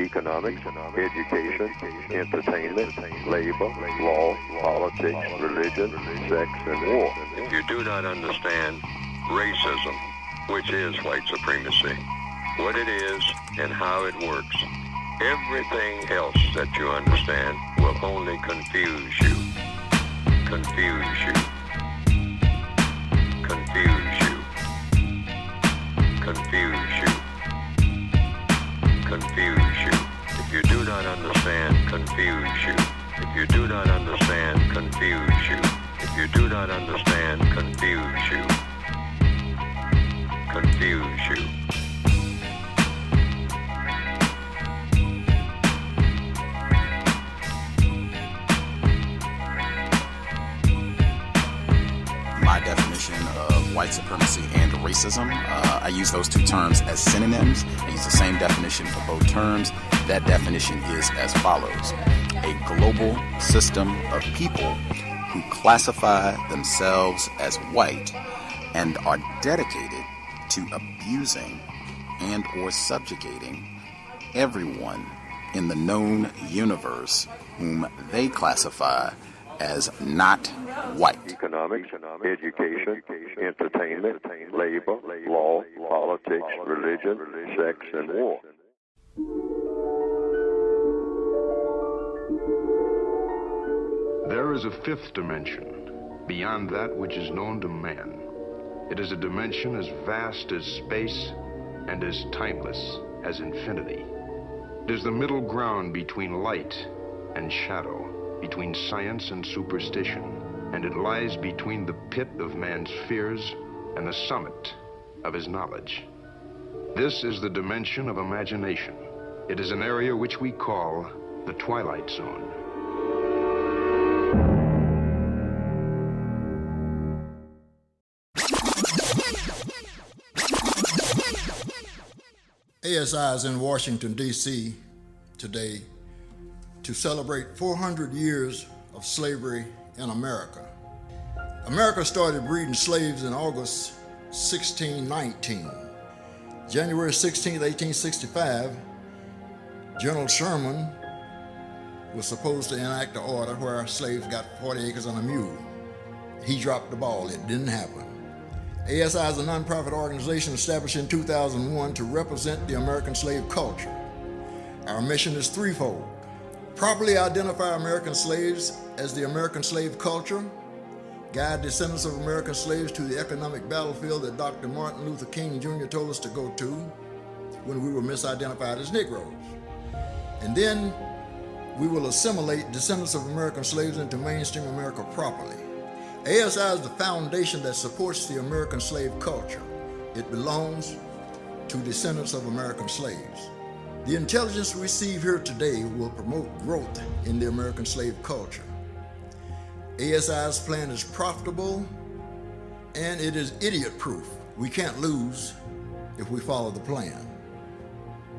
economics, education, entertainment, labor, law, politics, religion, sex, and war. If you do not understand racism, which is white supremacy, what it is and how it works, everything else that you understand will only confuse you. Confuse you. Confuse you. Confuse you. Confuse you. If you do not understand, confuse you. If you do not understand, confuse you. If you do not understand, confuse you. Confuse you. My definition of white supremacy and racism, I use those two terms as synonyms. I use the same definition for both terms. That definition is as follows: a global system of people who classify themselves as white and are dedicated to abusing and or subjugating everyone in the known universe whom they classify as not white. Economics, education, entertainment, labor, law, politics, religion, sex, and war. There is a fifth dimension, beyond that which is known to man. It is a dimension as vast as space and as timeless as infinity. It is the middle ground between light and shadow, between science and superstition, and it lies between the pit of man's fears and the summit of his knowledge. This is the dimension of imagination. It is an area which we call the Twilight Zone. ASI is in Washington, D.C. today to celebrate 400 years of slavery in America. America started breeding slaves in August 1619. January 16, 1865, General Sherman was supposed to enact an order where slaves got 40 acres and a mule. He dropped the ball. It didn't happen. ASI is a nonprofit organization established in 2001 to represent the American slave culture. Our mission is threefold: properly identify American slaves as the American slave culture, guide descendants of American slaves to the economic battlefield that Dr. Martin Luther King Jr. told us to go to when we were misidentified as Negroes. And then we will assimilate descendants of American slaves into mainstream America properly. ASI is the foundation that supports the American slave culture. It belongs to descendants of American slaves. The intelligence we receive here today will promote growth in the American slave culture. ASI's plan is profitable and it is idiot-proof. We can't lose if we follow the plan,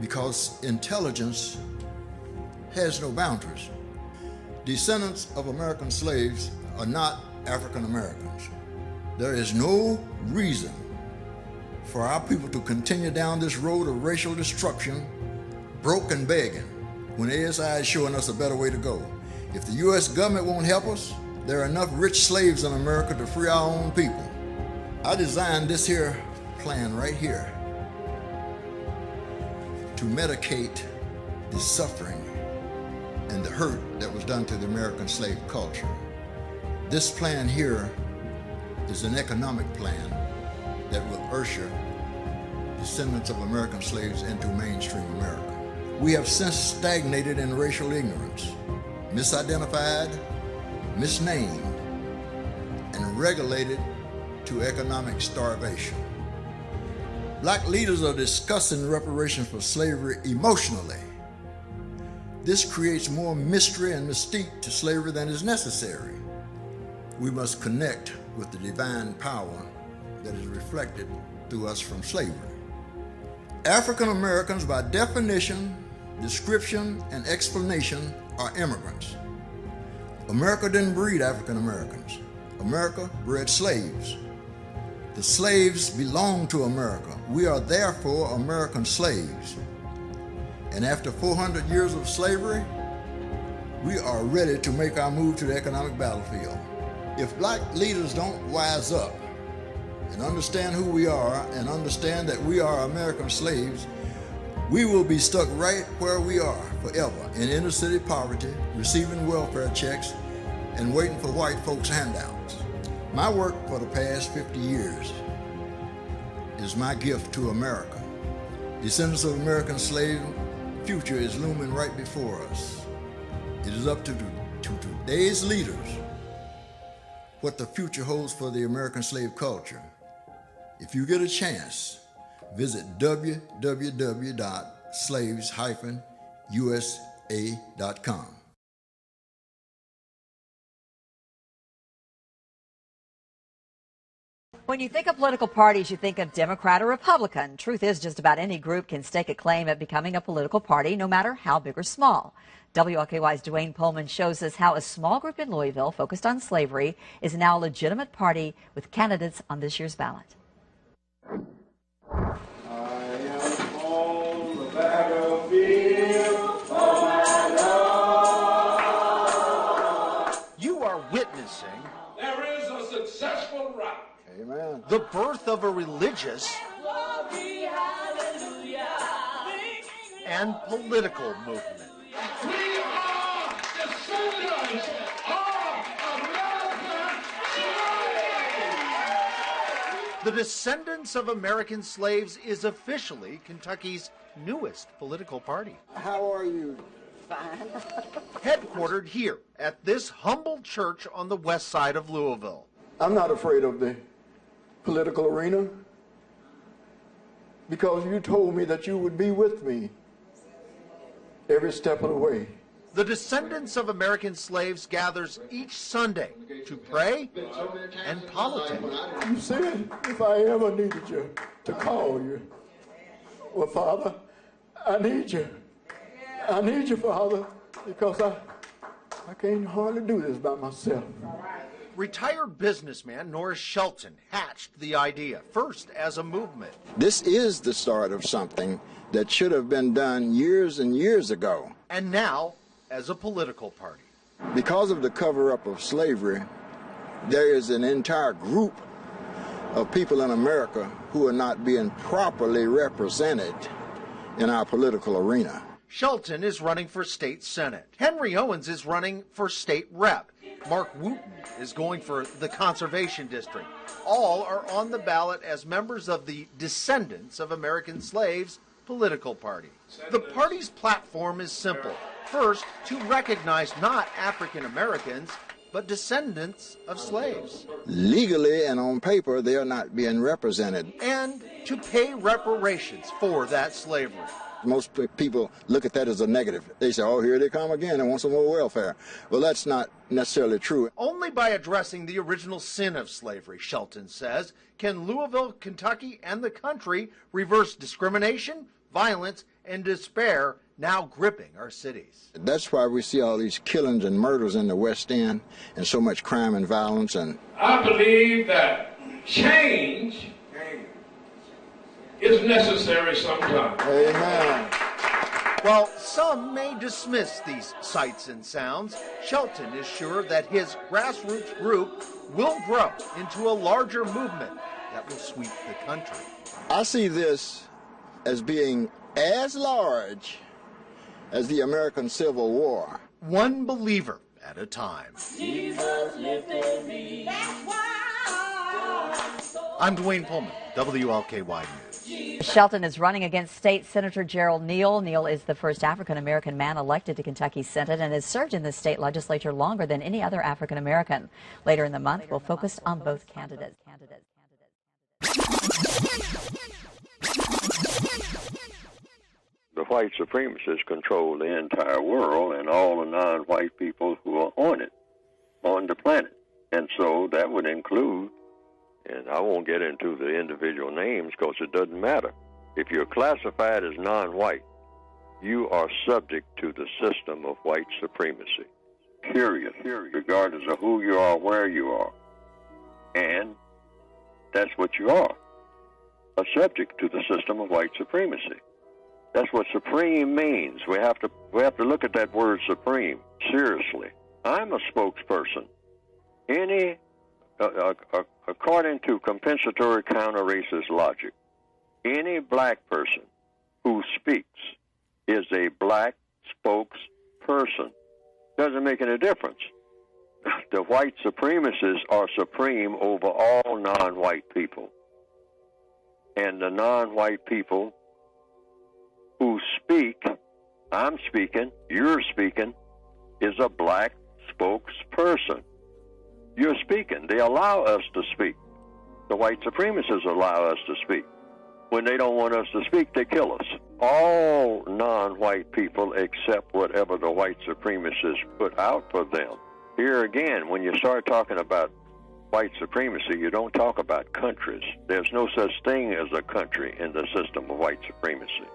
because intelligence has no boundaries. Descendants of American slaves are not African Americans. There is no reason for our people to continue down this road of racial destruction, broke and begging, when ASI is showing us a better way to go. If the U.S. government won't help us, there are enough rich slaves in America to free our own people. I designed this here plan right here to medicate the suffering and the hurt that was done to the American slave culture. This plan here is an economic plan that will usher descendants of American slaves into mainstream America. We have since stagnated in racial ignorance, misidentified, misnamed, and regulated to economic starvation. Black leaders are discussing reparations for slavery emotionally. This creates more mystery and mystique to slavery than is necessary. We must connect with the divine power that is reflected through us from slavery. African Americans, by definition, description, and explanation, are immigrants. America didn't breed African Americans. America bred slaves. The slaves belong to America. We are therefore American slaves. And after 400 years of slavery, we are ready to make our move to the economic battlefield. If black leaders don't wise up and understand who we are and understand that we are American slaves, we will be stuck right where we are forever, in inner city poverty, receiving welfare checks, and waiting for white folks' handouts. My work for the past 50 years is my gift to America. Descendants of American Slaves' future is looming right before us. It is up to today's leaders what the future holds for the American slave culture. If you get a chance, visit www.slaves-usa.com. When you think of political parties, you think of Democrat or Republican. Truth is, just about any group can stake a claim at becoming a political party, no matter how big or small. WLKY's Dwayne Pullman shows us how a small group in Louisville focused on slavery is now a legitimate party with candidates on this year's ballot. I am on the battlefield for my Lord. You are witnessing There is a successful route. Amen. the birth of a religious and political movement. We are descendants of American slaves. The Descendants of American Slaves is officially Kentucky's newest political party. How are you? Headquartered here at this humble church on the west side of Louisville. I'm not afraid of the political arena because you told me that you would be with me every step of the way. The Descendants of American Slaves gathers each Sunday to pray and politic. You said if I ever needed you to call you. Well, Father, I need you. I need you, Father, because I can't hardly do this by myself. Retired businessman Norris Shelton hatched the idea, first as a movement. This is the start of something that should have been done years and years ago. And now as a political party. Because of the cover-up of slavery, there is an entire group of people in America who are not being properly represented in our political arena. Shelton is running for state senate. Henry Owens is running for state rep. Mark Wooten is going for the conservation district. All are on the ballot as members of the Descendants of American Slaves political party. The party's platform is simple. First, to recognize not African Americans, but descendants of slaves. Legally and on paper, they are not being represented. And to pay reparations for that slavery. Most people look at that as a negative. They say, oh, here they come again and want some more welfare. Well, that's not necessarily true. Only by addressing the original sin of slavery, Shelton says, can Louisville, Kentucky, and the country reverse discrimination, violence, and despair now gripping our cities. That's why we see all these killings and murders in the West End and so much crime and violence. And I believe that change is necessary sometimes. amen. While some may dismiss these sights and sounds, Shelton is sure that his grassroots group will grow into a larger movement that will sweep the country. I see this as being as large as the American Civil War. One believer at a time. Jesus lifted me. I'm Dwayne Pullman, WLKY News. Shelton is running against State Senator Gerald Neal. Neal is the first African-American man elected to Kentucky's Senate and has served in the state legislature longer than any other African-American. Later in the month, we'll focus on both candidates. The white supremacists control the entire world and all the non-white people who are on it, on the planet. And so that would include, and I won't get into the individual names because it doesn't matter. If you're classified as non-white, you are subject to the system of white supremacy, period, regardless of who you are, where you are. And that's what you are, a subject to the system of white supremacy. That's what supreme means. We have to look at that word supreme seriously. I'm a spokesperson. According to compensatory counter-racist logic, any black person who speaks is a black spokesperson. Doesn't make any difference. The white supremacists are supreme over all non-white people. And the non-white people who speak, I'm speaking, you're speaking, is a black spokesperson. You're speaking. They allow us to speak. The white supremacists allow us to speak. When they don't want us to speak, they kill us. All non-white people accept whatever the white supremacists put out for them. Here again, when you start talking about white supremacy, you don't talk about countries. There's no such thing as a country in the system of white supremacy.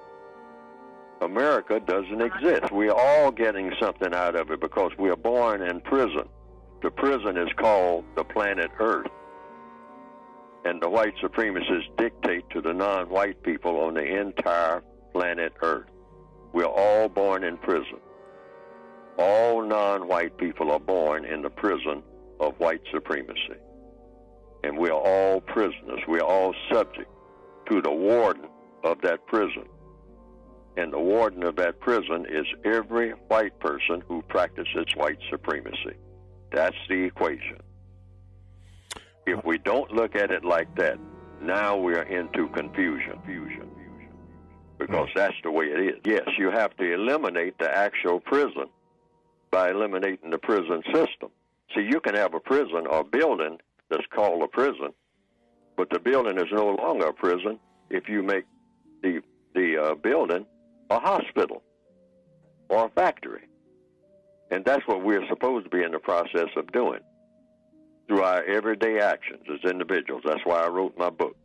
America doesn't exist. We're all getting something out of it because we are born in prison. The prison is called the planet Earth. And the white supremacists dictate to the non-white people on the entire planet Earth. We're all born in prison. All non-white people are born in the prison of white supremacy. And we are all prisoners. We are all subject to the warden of that prison. And the warden of that prison is every white person who practices white supremacy. That's the equation. If we don't look at it like that, now we are into confusion. Because that's the way it is. Yes, you have to eliminate the actual prison by eliminating the prison system. See, you can have a prison or building that's called a prison, but the building is no longer a prison if you make the building a hospital or a factory. And that's what we're supposed to be in the process of doing through our everyday actions as individuals. That's why I wrote my book.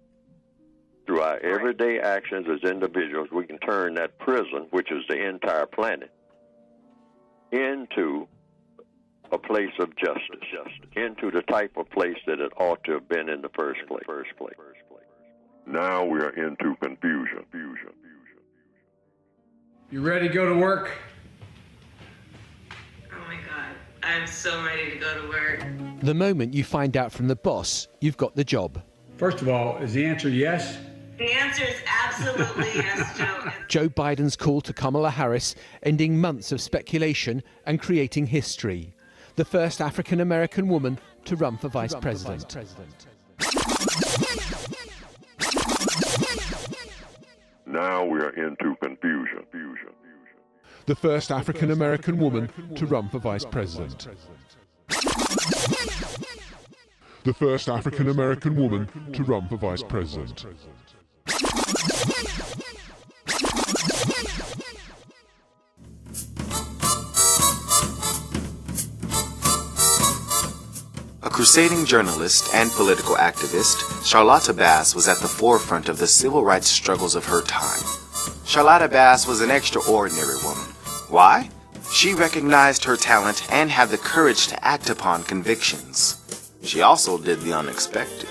Through our everyday actions as individuals, we can turn that prison, which is the entire planet, into a place of justice, into the type of place that it ought to have been in the first place. Now we are into confusion. You ready to go to work? Oh my God, I'm so ready to go to work. The moment you find out from the boss, you've got the job. First of all, is the answer yes? The answer is absolutely yes, Joe. Joe Biden's call to Kamala Harris, ending months of speculation and creating history. The first African-American woman to run for vice president. Now we are into confusion. The first African-American woman to run for vice president. The first African-American woman to run for vice president. A crusading journalist and political activist, Charlotta Bass was at the forefront of the civil rights struggles of her time. Charlotta Bass was an extraordinary woman. Why? She recognized her talent and had the courage to act upon convictions. She also did the unexpected.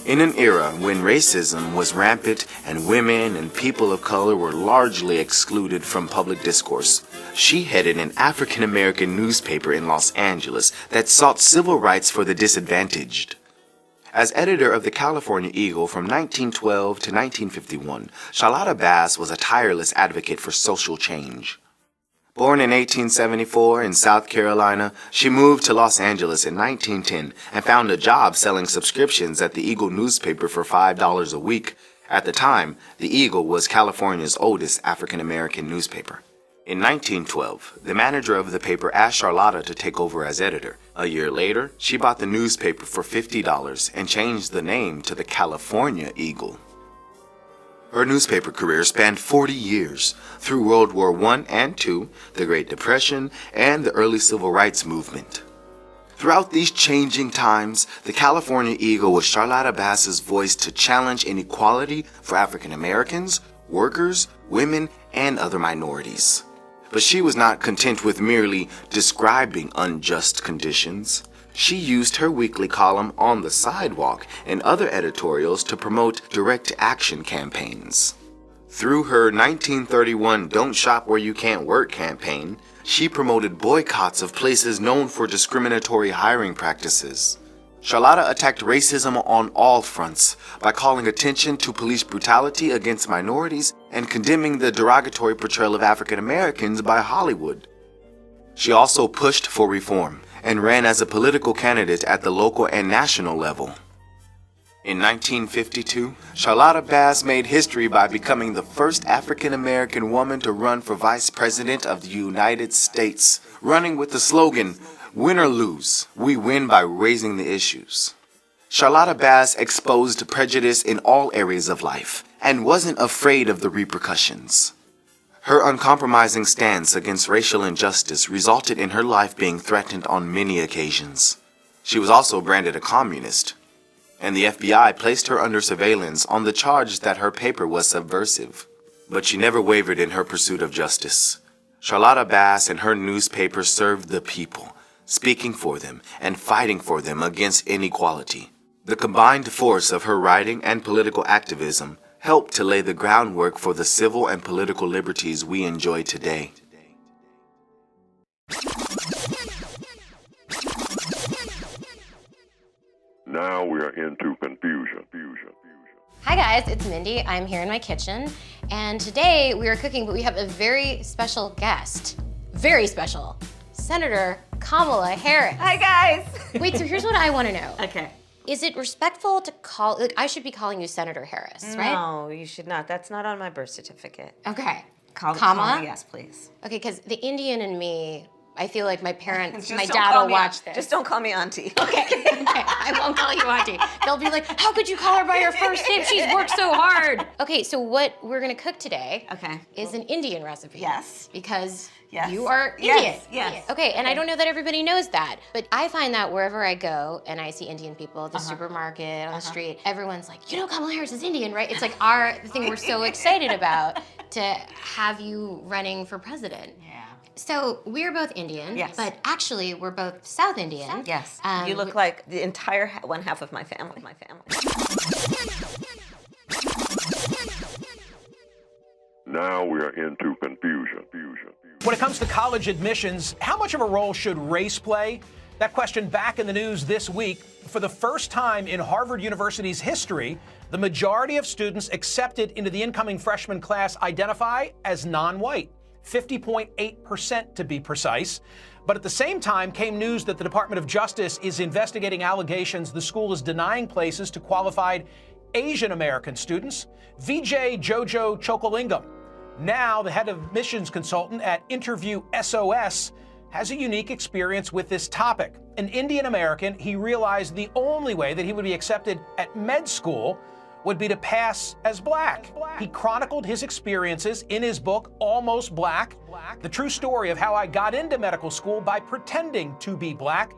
In an era when racism was rampant and women and people of color were largely excluded from public discourse, she headed an African-American newspaper in Los Angeles that sought civil rights for the disadvantaged. As editor of the California Eagle from 1912 to 1951, Charlotta Bass was a tireless advocate for social change. Born in 1874 in South Carolina, she moved to Los Angeles in 1910 and found a job selling subscriptions at the Eagle newspaper for $5 a week. At the time, the Eagle was California's oldest African-American newspaper. In 1912, the manager of the paper asked Charlotta to take over as editor. A year later, she bought the newspaper for $50 and changed the name to the California Eagle. Her newspaper career spanned 40 years, through World War I and II, the Great Depression, and the early Civil Rights Movement. Throughout these changing times, the California Eagle was Charlotta Bass's voice to challenge inequality for African Americans, workers, women, and other minorities. But she was not content with merely describing unjust conditions. She used her weekly column On the Sidewalk and other editorials to promote direct action campaigns. Through her 1931 Don't Shop Where You Can't Work campaign, she promoted boycotts of places known for discriminatory hiring practices. Charlotta attacked racism on all fronts by calling attention to police brutality against minorities and condemning the derogatory portrayal of African Americans by Hollywood. She also pushed for reform and ran as a political candidate at the local and national level. In 1952, Charlotta Bass made history by becoming the first African American woman to run for Vice President of the United States, running with the slogan, "Win or lose, we win by raising the issues." Charlotta Bass exposed prejudice in all areas of life and wasn't afraid of the repercussions. Her uncompromising stance against racial injustice resulted in her life being threatened on many occasions. She was also branded a communist, and the FBI placed her under surveillance on the charge that her paper was subversive. But she never wavered in her pursuit of justice. Charlotta Bass and her newspaper served the people, speaking for them and fighting for them against inequality. The combined force of her writing and political activism helped to lay the groundwork for the civil and political liberties we enjoy today. Now we are into confusion. Hi guys, it's Mindy. I'm here in my kitchen, and today we are cooking, but we have a very special guest. Very special. Senator Kamala Harris. Hi guys. Wait, so here's what I want to know. Okay. Is it respectful to call, like, I should be calling you Senator Harris, right? No, you should not. That's not on my birth certificate. Okay. Kamala? Kamala? Yes, please. Okay, because the Indian in me, I feel like my parents, Just my don't dad call will me watch a- this. Just don't call me auntie. Okay, I won't call you auntie. They'll be like, how could you call her by her first name? She's worked so hard. Okay, so what we're gonna cook today is an Indian recipe. Yes. Because Yes. you are Indian. Yes, yes. Okay, and I don't know that everybody knows that, but I find that wherever I go and I see Indian people at the Uh-huh. supermarket, on the street, everyone's like, you know Kamala Harris is Indian, right? It's like the thing we're so excited about to have you running for president. Yeah. So we're both Indian, Yes. but actually we're both South Indian. Yes. You look like the entire one half of my family. Now we are into confusion. When it comes to college admissions, how much of a role should race play? That question back in the news this week. For the first time in Harvard University's history, the majority of students accepted into the incoming freshman class identify as non-white, 50.8% to be precise. But at the same time came news that the Department of Justice is investigating allegations the school is denying places to qualified Asian American students. VJ Jojo Chokolingam, now the head of admissions consultant at Interview SOS, has a unique experience with this topic. An Indian American, he realized the only way that he would be accepted at med school would be to pass as black. He chronicled his experiences in his book, Almost Black, the true story of how I got into medical school by pretending to be black.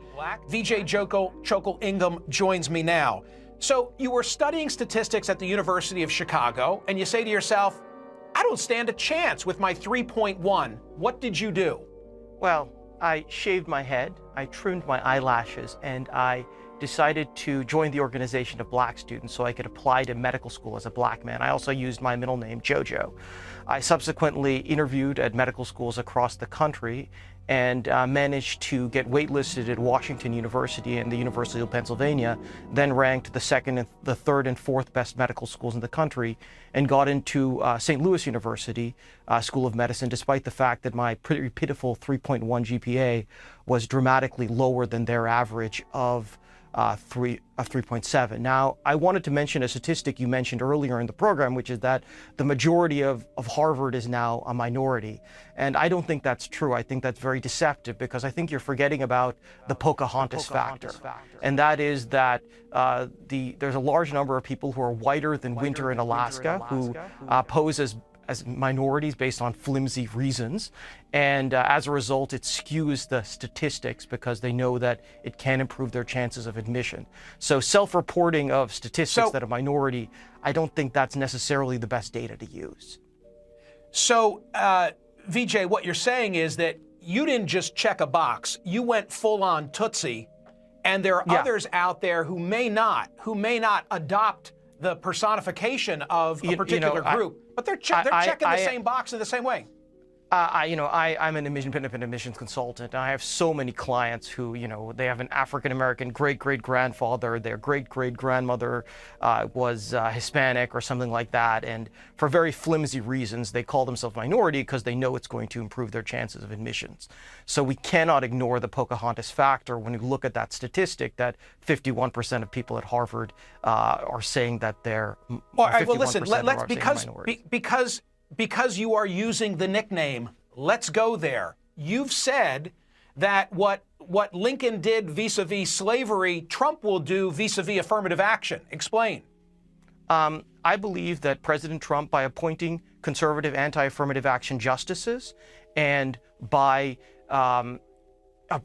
VJ Chokolingam joins me now. So you were studying statistics at the University of Chicago, and you say to yourself, I don't stand a chance with my 3.1. What did you do? Well, I shaved my head, I trimmed my eyelashes, and I decided to join the organization of black students so I could apply to medical school as a black man. I also used my middle name, Jojo. I subsequently interviewed at medical schools across the country and managed to get waitlisted at Washington University and the University of Pennsylvania, then ranked the second and the third and fourth best medical schools in the country, and got into St. Louis University School of Medicine, despite the fact that my pretty pitiful 3.1 GPA was dramatically lower than their average of 3.7. Now, I wanted to mention a statistic you mentioned earlier in the program, which is that the majority of Harvard is now a minority. And I don't think that's true. I think that's very deceptive, because I think you're forgetting about the Pocahontas factor. And that is that there's a large number of people who are whiter than winter in Alaska, who pose as minorities based on flimsy reasons. And as a result, it skews the statistics because they know that it can improve their chances of admission. So self-reporting of statistics that are minority, I don't think that's necessarily the best data to use. So, VJ, what you're saying is that you didn't just check a box, you went full-on Tootsie, and there are others out there who may not adopt the personification of a particular group, but they're checking the same box in the same way. I'm an independent admissions consultant. And I have so many clients who, they have an African-American great-great-grandfather, their great-great-grandmother was Hispanic or something like that. And for very flimsy reasons, they call themselves minority because they know it's going to improve their chances of admissions. So we cannot ignore the Pocahontas factor when you look at that statistic that 51% of people at Harvard are saying that they're all right, well, listen, because you are using the nickname, let's go there. You've said that what Lincoln did vis-a-vis slavery, Trump will do vis-a-vis affirmative action. Explain. I believe that President Trump, by appointing conservative anti-affirmative action justices and by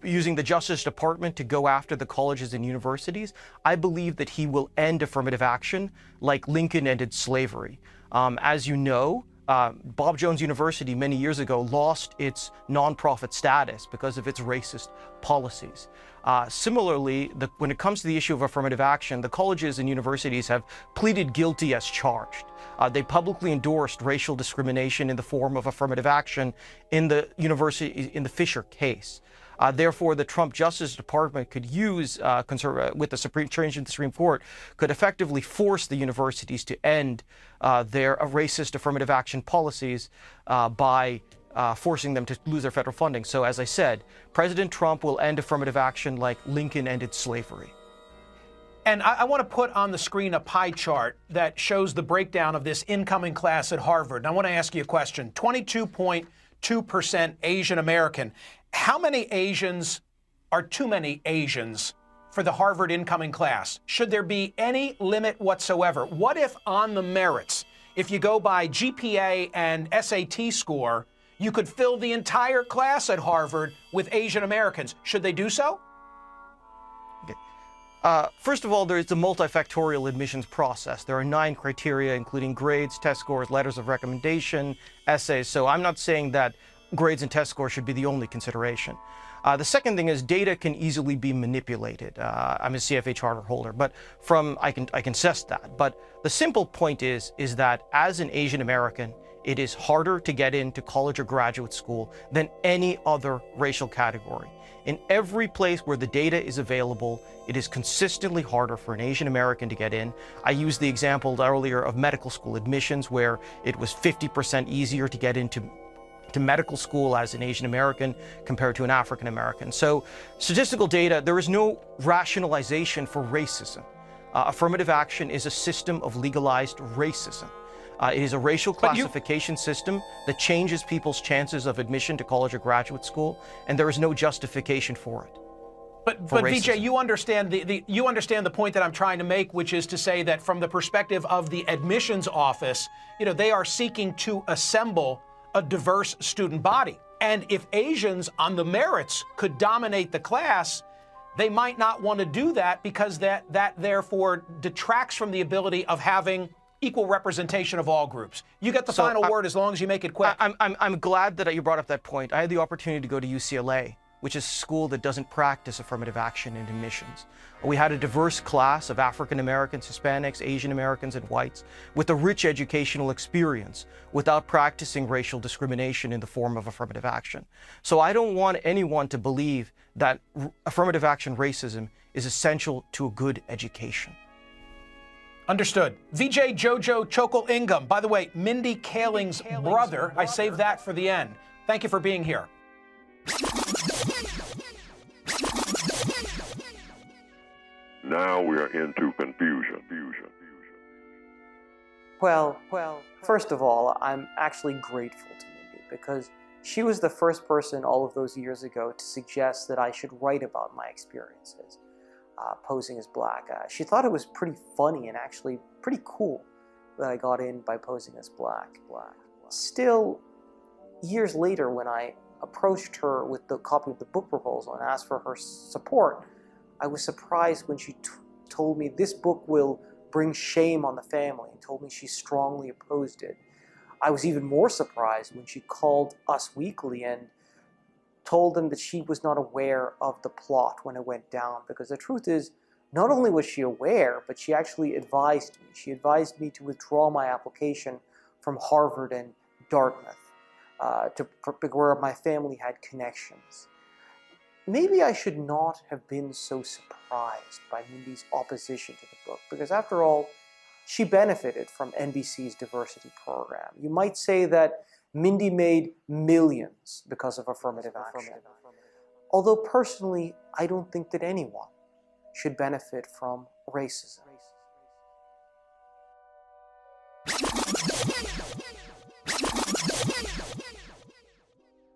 using the Justice Department to go after the colleges and universities, I believe that he will end affirmative action like Lincoln ended slavery. As you know, Bob Jones University many years ago lost its nonprofit status because of its racist policies. Similarly, when it comes to the issue of affirmative action, the colleges and universities have pleaded guilty as charged. They publicly endorsed racial discrimination in the form of affirmative action in the Fisher case. Therefore, the Trump Justice Department could use, with the change in the Supreme Court, could effectively force the universities to end their racist affirmative action policies by forcing them to lose their federal funding. So, as I said, President Trump will end affirmative action like Lincoln ended slavery. And I want to put on the screen a pie chart that shows the breakdown of this incoming class at Harvard. And I want to ask you a question. 22.2% Asian American. How many Asians are too many Asians for the Harvard incoming class? Should there be any limit whatsoever? What if on the merits, if you go by GPA and SAT score, you could fill the entire class at Harvard with Asian Americans? Should they do so? First of all, there is a multifactorial admissions process. There are 9 criteria, including grades, test scores, letters of recommendation, essays. So I'm not saying that grades and test scores should be the only consideration. The second thing is data can easily be manipulated. I'm a CFA charter holder, but I can assess that. But the simple point is that as an Asian American, it is harder to get into college or graduate school than any other racial category. In every place where the data is available, it is consistently harder for an Asian American to get in. I used the example earlier of medical school admissions, where it was 50% easier to get into medical school as an Asian American compared to an African American. So statistical data, there is no rationalization for racism. Affirmative action is a system of legalized racism. It is a racial classification system that changes people's chances of admission to college or graduate school, and there is no justification for it. But Vijay, you understand the point that I'm trying to make, which is to say that from the perspective of the admissions office, they are seeking to assemble a diverse student body. And if Asians on the merits could dominate the class, they might not want to do that because that therefore detracts from the ability of having equal representation of all groups. You get the final word as long as you make it quick. I'm glad that you brought up that point. I had the opportunity to go to UCLA, which is a school that doesn't practice affirmative action in admissions. We had a diverse class of African Americans, Hispanics, Asian Americans, and whites with a rich educational experience without practicing racial discrimination in the form of affirmative action. So I don't want anyone to believe that affirmative action racism is essential to a good education. Understood. Vijay Jojo Chokal Ingham. By the way, Mindy Kaling's brother. I saved that for the end. Thank you for being here. Now we are into confusion. Well, first of all, I'm actually grateful to Mindy because she was the first person all of those years ago to suggest that I should write about my experiences posing as black. She thought it was pretty funny and actually pretty cool that I got in by posing as black. Still, years later, when I approached her with the copy of the book proposal and asked for her support, I was surprised when she told me this book will bring shame on the family and told me she strongly opposed it. I was even more surprised when she called Us Weekly and told them that she was not aware of the plot when it went down, because the truth is, Not only was she aware, but she actually advised me. She advised me to withdraw my application from Harvard and Dartmouth, where my family had connections. Maybe I should not have been so surprised by Mindy's opposition to the book, because after all, she benefited from NBC's diversity program. You might say that Mindy made millions because of affirmative action. Although personally, I don't think that anyone should benefit from racism.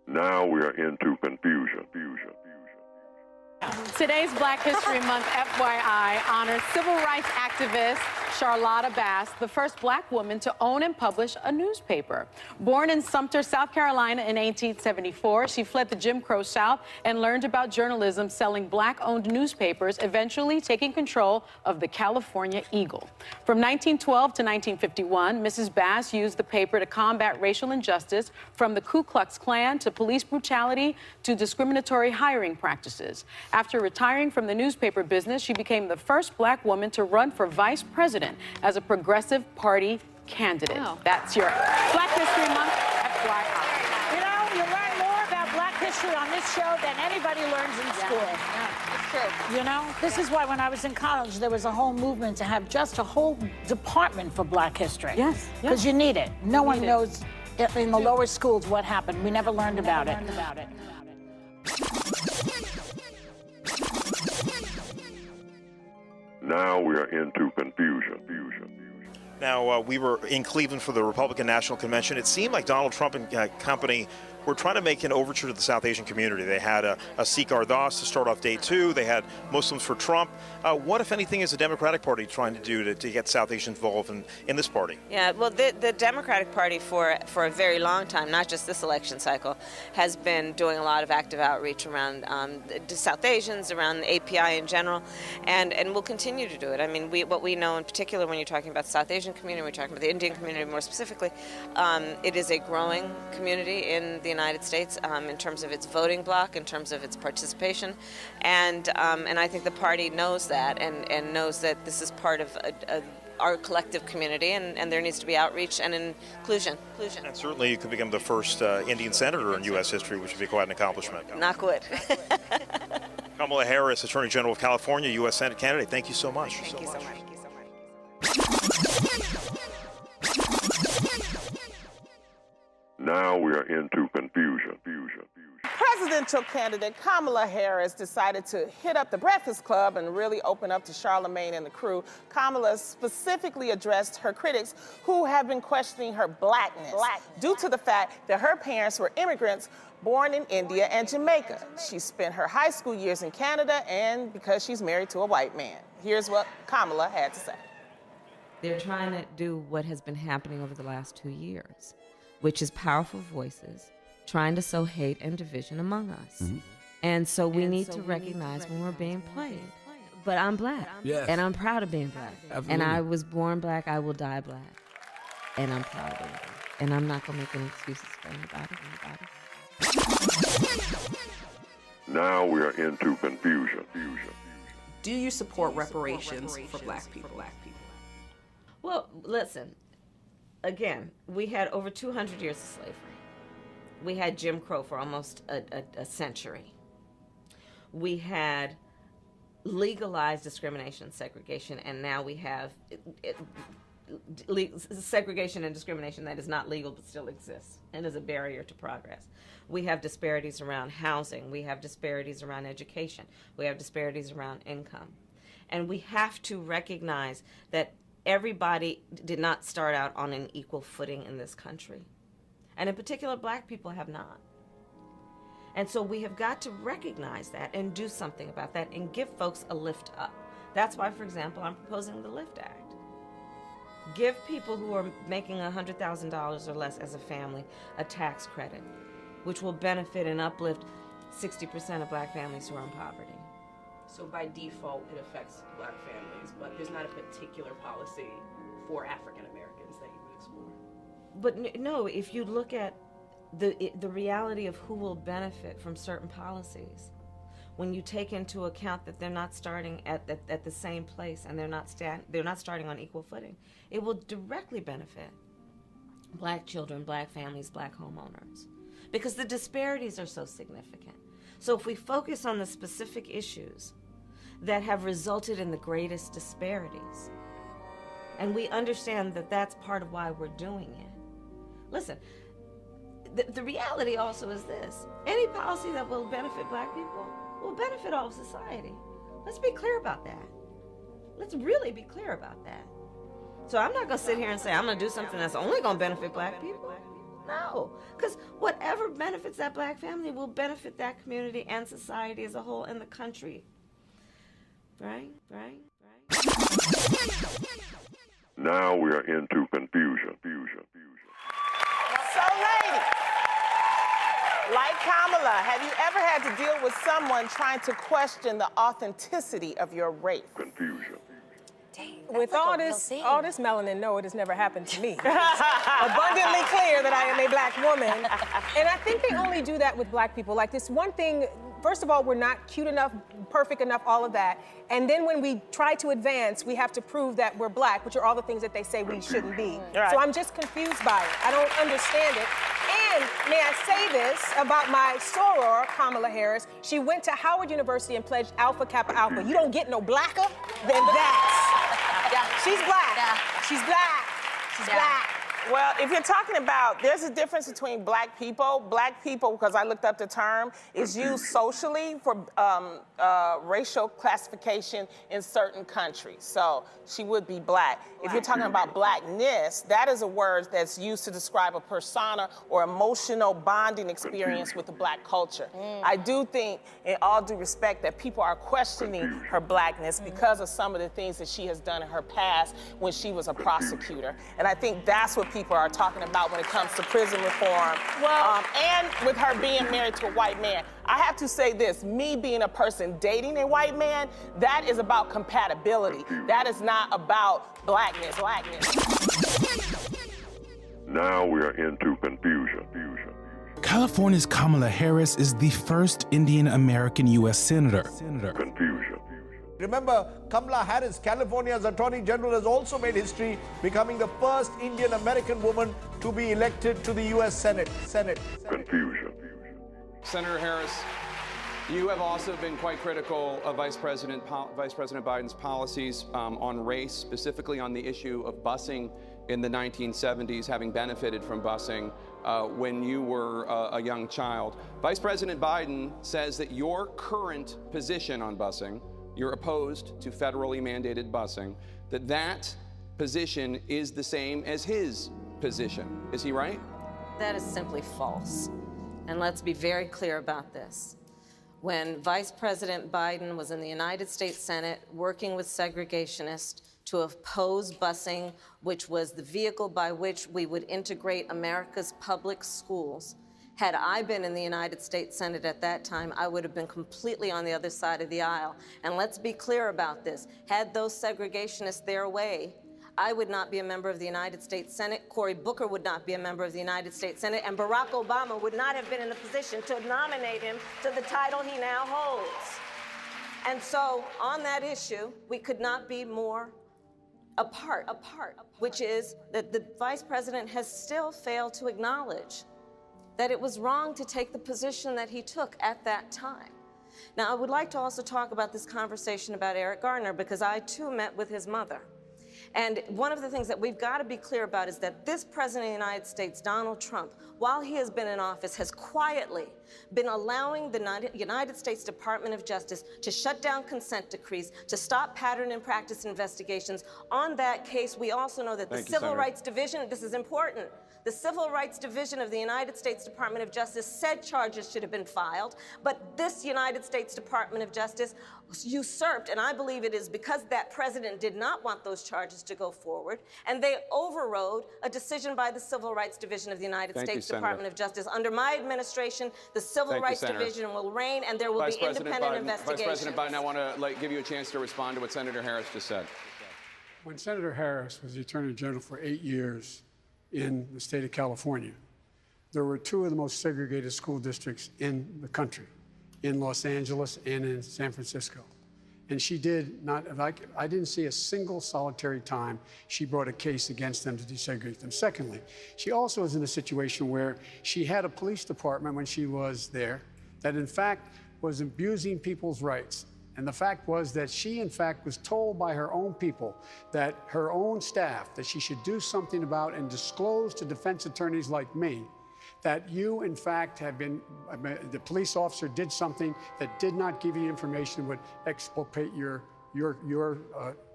Now we are into confusion. Today's Black History Month FYI honors civil rights activist Charlotta Bass, the first black woman to own and publish a newspaper. Born in Sumter, South Carolina in 1874, she fled the Jim Crow South and learned about journalism selling black-owned newspapers, eventually taking control of the California Eagle. From 1912 to 1951, Mrs. Bass used the paper to combat racial injustice, from the Ku Klux Klan to police brutality to discriminatory hiring practices. After retiring from the newspaper business, she became the first black woman to run for vice president as a Progressive Party candidate. Oh. That's your Black History Month FYI. You know, you learn more about Black history on this show than anybody learns in school. Yeah, it's true. You know, this is why when I was in college, there was a whole movement to have just a whole department for Black history. Yes. Because you need it. No one knows in the lower schools what happened. We never learned about it. Now we are into confusion. Now, we were in Cleveland for the Republican National Convention. It seemed like Donald Trump and company were trying to make an overture to the South Asian community. They had a Sikh Ardas to start off day two. They had Muslims for Trump. What, if anything, is the Democratic Party trying to do to get South Asians involved in this party? Yeah, well, the Democratic Party for a very long time, not just this election cycle, has been doing a lot of active outreach around the South Asians, around the API in general, and will continue to do it. I mean, what we know in particular when you're talking about the South Asian community, we're talking about the Indian community more specifically, it is a growing community in the United States in terms of its voting bloc, in terms of its participation, and I think the party knows that and knows that this is part of our collective community, and there needs to be outreach and inclusion. And certainly you could become the first Indian senator in U.S. history, which would be quite an accomplishment. Knock wood. Kamala Harris, Attorney General of California, U.S. Senate candidate, thank you so much. Thank you so much. Now we are into confusion. Presidential candidate Kamala Harris decided to hit up the Breakfast Club and really open up to Charlemagne and the crew. Kamala specifically addressed her critics who have been questioning her blackness due to the fact that her parents were immigrants born in India and Jamaica. She spent her high school years in Canada, and because she's married to a white man. Here's what Kamala had to say. They're trying to do what has been happening over the last 2 years, which is powerful voices trying to sow hate and division among us. Mm-hmm. And so we need to recognize when we're being played. But I'm black, yes. And I'm proud of being black. Absolutely. And I was born black, I will die black. And I'm proud of it. And I'm not going to make any excuses for anybody. Now we are into confusion. Do you support reparations for black people? Well, listen, again, we had over 200 years of slavery. We had Jim Crow for almost a century. We had legalized discrimination and segregation, and now we have segregation and discrimination that is not legal but still exists and is a barrier to progress. We have disparities around housing. We have disparities around education. We have disparities around income. And we have to recognize that everybody did not start out on an equal footing in this country. And in particular, black people have not. And so we have got to recognize that and do something about that and give folks a lift up. That's why, for example, I'm proposing the LIFT Act. Give people who are making $100,000 or less as a family a tax credit, which will benefit and uplift 60% of black families who are in poverty. So by default, it affects black families, but there's not a particular policy for African Americans that you would explore. But no, if you look at the reality of who will benefit from certain policies, when you take into account that they're not starting at the same place and they're not starting on equal footing, it will directly benefit black children, black families, black homeowners, because the disparities are so significant. So if we focus on the specific issues that have resulted in the greatest disparities, and we understand that that's part of why we're doing it. Listen, the reality also is this: any policy that will benefit black people will benefit all of society. Let's be clear about that. Let's really be clear about that. So I'm not gonna sit here and say I'm gonna do something that's only gonna benefit black people. No, because whatever benefits that black family will benefit that community and society as a whole and the country. Right? Now we are into confusion. So, ladies, like Kamala, have you ever had to deal with someone trying to question the authenticity of your race? Confusion. With all this melanin, no, it has never happened to me. Abundantly clear that I am a black woman. And I think they only do that with black people. Like this one thing, first of all, we're not cute enough, perfect enough, all of that. And then when we try to advance, we have to prove that we're black, which are all the things that they say we shouldn't be. Right. So I'm just confused by it. I don't understand it. And may I say this about my soror, Kamala Harris? She went to Howard University and pledged Alpha Kappa Alpha. You don't get no blacker than that. Yeah. She's black. Yeah. She's black. She's black. Well, if you're talking about, there's a difference between black people. Black people, because I looked up the term, is used socially for racial classification in certain countries. So she would be black. If you're talking about blackness, that is a word that's used to describe a persona or emotional bonding experience with the black culture. I do think, in all due respect, that people are questioning her blackness because of some of the things that she has done in her past when she was a prosecutor. And I think that's what people are talking about when it comes to prison reform. And with her being married to a white man. I have to say this, me being a person dating a white man, that is about compatibility. That is not about blackness. Now we are into confusion. California's Kamala Harris is the first Indian American U.S. Senator. Confusion. Remember, Kamala Harris, California's Attorney General, has also made history, becoming the first Indian American woman to be elected to the U.S. Senate. Confusion. Senator Harris, you have also been quite critical of Vice President Biden's policies on race, specifically on the issue of busing in the 1970s, having benefited from busing when you were a young child. Vice President Biden says that your current position on busing, you're opposed to federally mandated busing, that position is the same as his position. Is he right? That is simply false. And let's be very clear about this. When Vice President Biden was in the United States Senate working with segregationists to oppose busing, which was the vehicle by which we would integrate America's public schools, had I been in the United States Senate at that time, I would have been completely on the other side of the aisle. And let's be clear about this. Had those segregationists their way, I would not be a member of the United States Senate, Cory Booker would not be a member of the United States Senate, and Barack Obama would not have been in a position to nominate him to the title he now holds. And so, on that issue, we could not be more apart, which is that the Vice President has still failed to acknowledge that it was wrong to take the position that he took at that time. Now, I would like to also talk about this conversation about Eric Garner, because I too met with his mother. And one of the things that we've got to be clear about is that this President of the United States, Donald Trump, while he has been in office, has quietly been allowing the United States Department of Justice to shut down consent decrees, to stop pattern and practice investigations. On that case, we also know that the Civil Rights Division, this is important, the Civil Rights Division of the United States Department of Justice said charges should have been filed, but this United States Department of Justice usurped, and I believe it is because that president did not want those charges to go forward, and they overrode a decision by the Civil Rights Division of the United States Department of Justice. Under my administration, the Civil Rights Division will reign, and there will be independent investigations. Vice President Biden, I want to give you a chance to respond to what Senator Harris just said. When Senator Harris was the Attorney General for 8 years in the state of California, there were two of the most segregated school districts in the country. in Los Angeles and in San Francisco. And she did not, I didn't see a single solitary time she brought a case against them to desegregate them. Secondly, she also was in a situation where she had a police department when she was there that in fact was abusing people's rights. And the fact was that she, in fact, was told by her own people, that her own staff, that she should do something about and disclose to defense attorneys like me that you, in fact, have been, the police officer did something that did not give you information that would exculpate your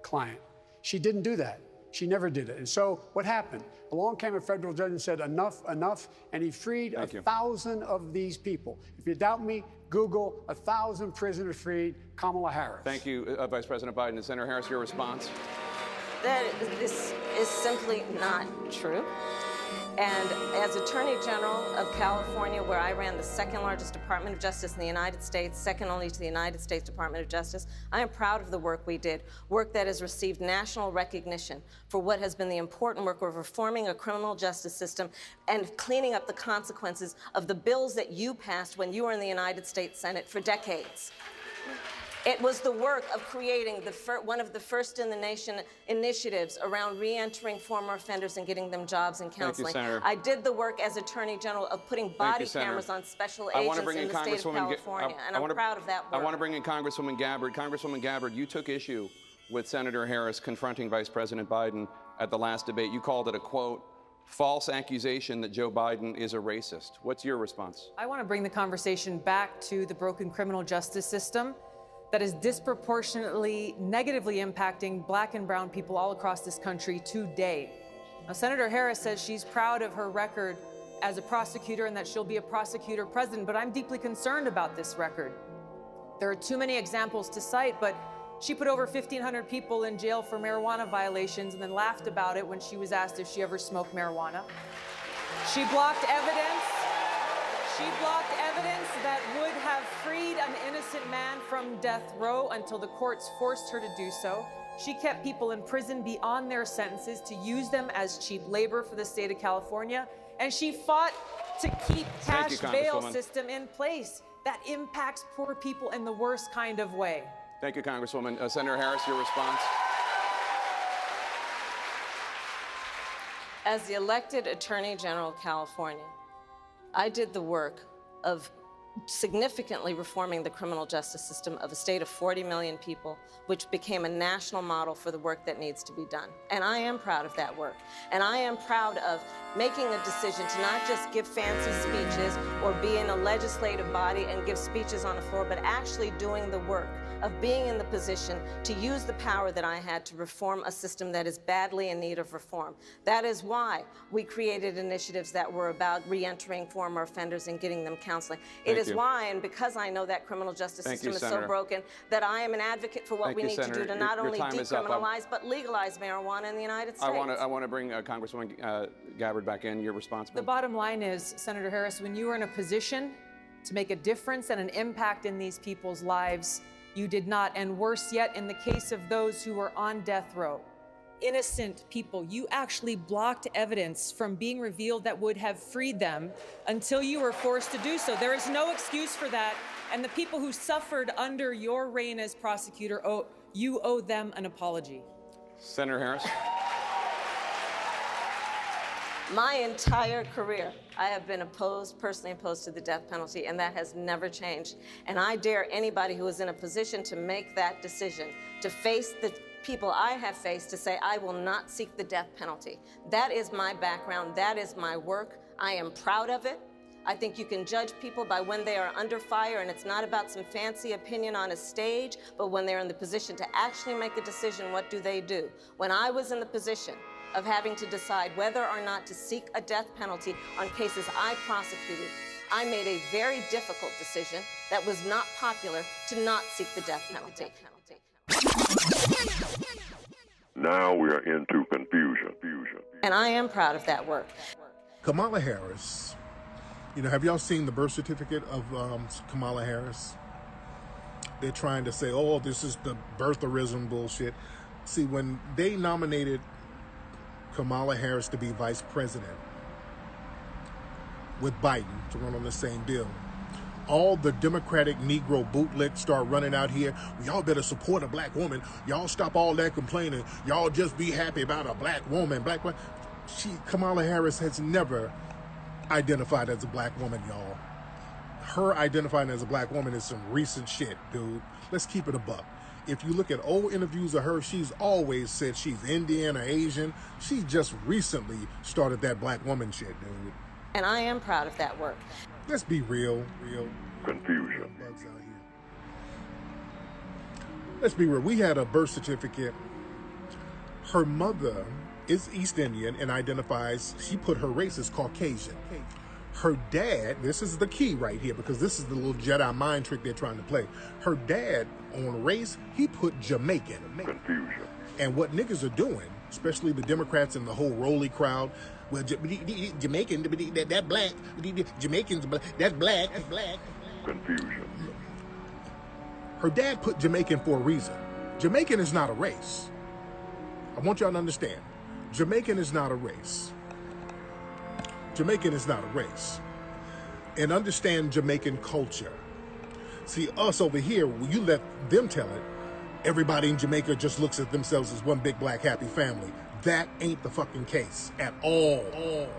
client. She didn't do that. She never did it. And so what happened? Along came a federal judge and said, enough, enough, and he freed 1,000 of these people. If you doubt me, Google 1,000 prisoners freed, Kamala Harris. Thank you, Vice President Biden. Senator Harris, your response? That is simply not true. And as Attorney General of California, where I ran the second largest Department of Justice in the United States, second only to the United States Department of Justice, I am proud of the work we did, work that has received national recognition for what has been the important work of reforming a criminal justice system and cleaning up the consequences of the bills that you passed when you were in the United States Senate for decades. It was the work of creating one of the first in the nation initiatives around re-entering former offenders and getting them jobs and counseling. Thank you, Senator. I did the work as Attorney General of putting body cameras on special agents in the state of California, and I'm proud of that work. I want to bring in Congresswoman Gabbard. Congresswoman Gabbard, you took issue with Senator Harris confronting Vice President Biden at the last debate. You called it a, quote, false accusation that Joe Biden is a racist. What's your response? I want to bring the conversation back to the broken criminal justice system that is disproportionately negatively impacting Black and brown people all across this country today. Now, Senator Harris says she's proud of her record as a prosecutor and that she'll be a prosecutor president, but I'm deeply concerned about this record. There are too many examples to cite, but she put over 1,500 people in jail for marijuana violations and then laughed about it when she was asked if she ever smoked marijuana. She blocked evidence. She blocked evidence that would have freed an innocent man from death row until the courts forced her to do so. She kept people in prison beyond their sentences to use them as cheap labor for the state of California. And she fought to keep cash bail system in place that impacts poor people in the worst kind of way. Thank you, Congresswoman. Senator Harris, your response? As the elected Attorney General of California, I did the work of significantly reforming the criminal justice system of a state of 40 million people, which became a national model for the work that needs to be done. And I am proud of that work. And I am proud of making a decision to not just give fancy speeches or be in a legislative body and give speeches on the floor, but actually doing the work of being in the position to use the power that I had to reform a system that is badly in need of reform. That is why we created initiatives that were about re-entering former offenders and getting them counseling. It is why, and because I know that criminal justice system is so broken, that I am an advocate for what we need to do to not only decriminalize, but legalize marijuana in the United States. I want to bring Congresswoman Gabbard back in. Your response? The bottom line is, Senator Harris, when you were in a position to make a difference and an impact in these people's lives, you did not. And worse yet, in the case of those who were on death row, innocent people, you actually blocked evidence from being revealed that would have freed them until you were forced to do so. There is no excuse for that. And the people who suffered under your reign as prosecutor, you owe them an apology. Senator Harris. My entire career, I have been personally opposed to the death penalty, and that has never changed. And I dare anybody who is in a position to make that decision, to face the people I have faced, to say, I will not seek the death penalty. That is my background. That is my work. I am proud of it. I think you can judge people by when they are under fire, and it's not about some fancy opinion on a stage, but when they're in the position to actually make a decision, what do they do? When I was in the position of having to decide whether or not to seek a death penalty on cases I prosecuted, I made a very difficult decision that was not popular to not seek the death penalty. Now we are into confusion. And I am proud of that work. Kamala Harris, have y'all seen the birth certificate of Kamala Harris? They're trying to say, oh, this is the birtherism bullshit. See, when they nominated Kamala Harris to be vice president with Biden to run on the same bill, all the Democratic Negro bootlicks start running out here, y'all better support a black woman. Y'all stop all that complaining. Y'all just be happy about a black woman. Kamala Harris has never identified as a black woman, y'all. Her identifying as a black woman is some recent shit, dude. Let's keep it a buck. If you look at old interviews of her, she's always said she's Indian or Asian. She just recently started that black woman shit, dude. And I am proud of that work. Let's be real. Confusion. Let's be real. We had a birth certificate. Her mother is East Indian and identifies, she put her race as Caucasian. Her dad, this is the key right here, because this is the little Jedi mind trick they're trying to play. Her dad, on race, he put Jamaican. Confusion. And what niggas are doing, especially the Democrats and the whole Rolly crowd, well, Jamaican, that black, Jamaicans, that's black. Confusion. Her dad put Jamaican for a reason. Jamaican is not a race. I want y'all to understand. Jamaican is not a race. Jamaican is not a race. And understand Jamaican culture. See, us over here, when you let them tell it, everybody in Jamaica just looks at themselves as one big black happy family. That ain't the fucking case at all.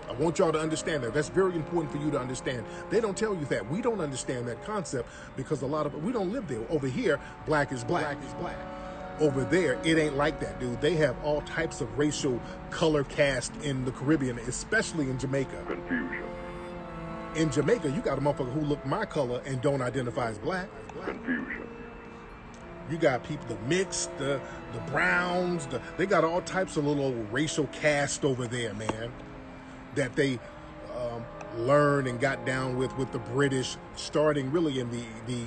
I want y'all to understand that. That's very important for you to understand. They don't tell you that. We don't understand that concept because we don't live there. Over here, black is black. Over there, it ain't like that, dude. They have all types of racial color cast in the Caribbean, especially in Jamaica. Confusion. In Jamaica, you got a motherfucker who look my color and don't identify as black. Confusion. You got people, the mixed, the browns, they got all types of little racial cast over there, man, that they learned and got down with the British, starting really in the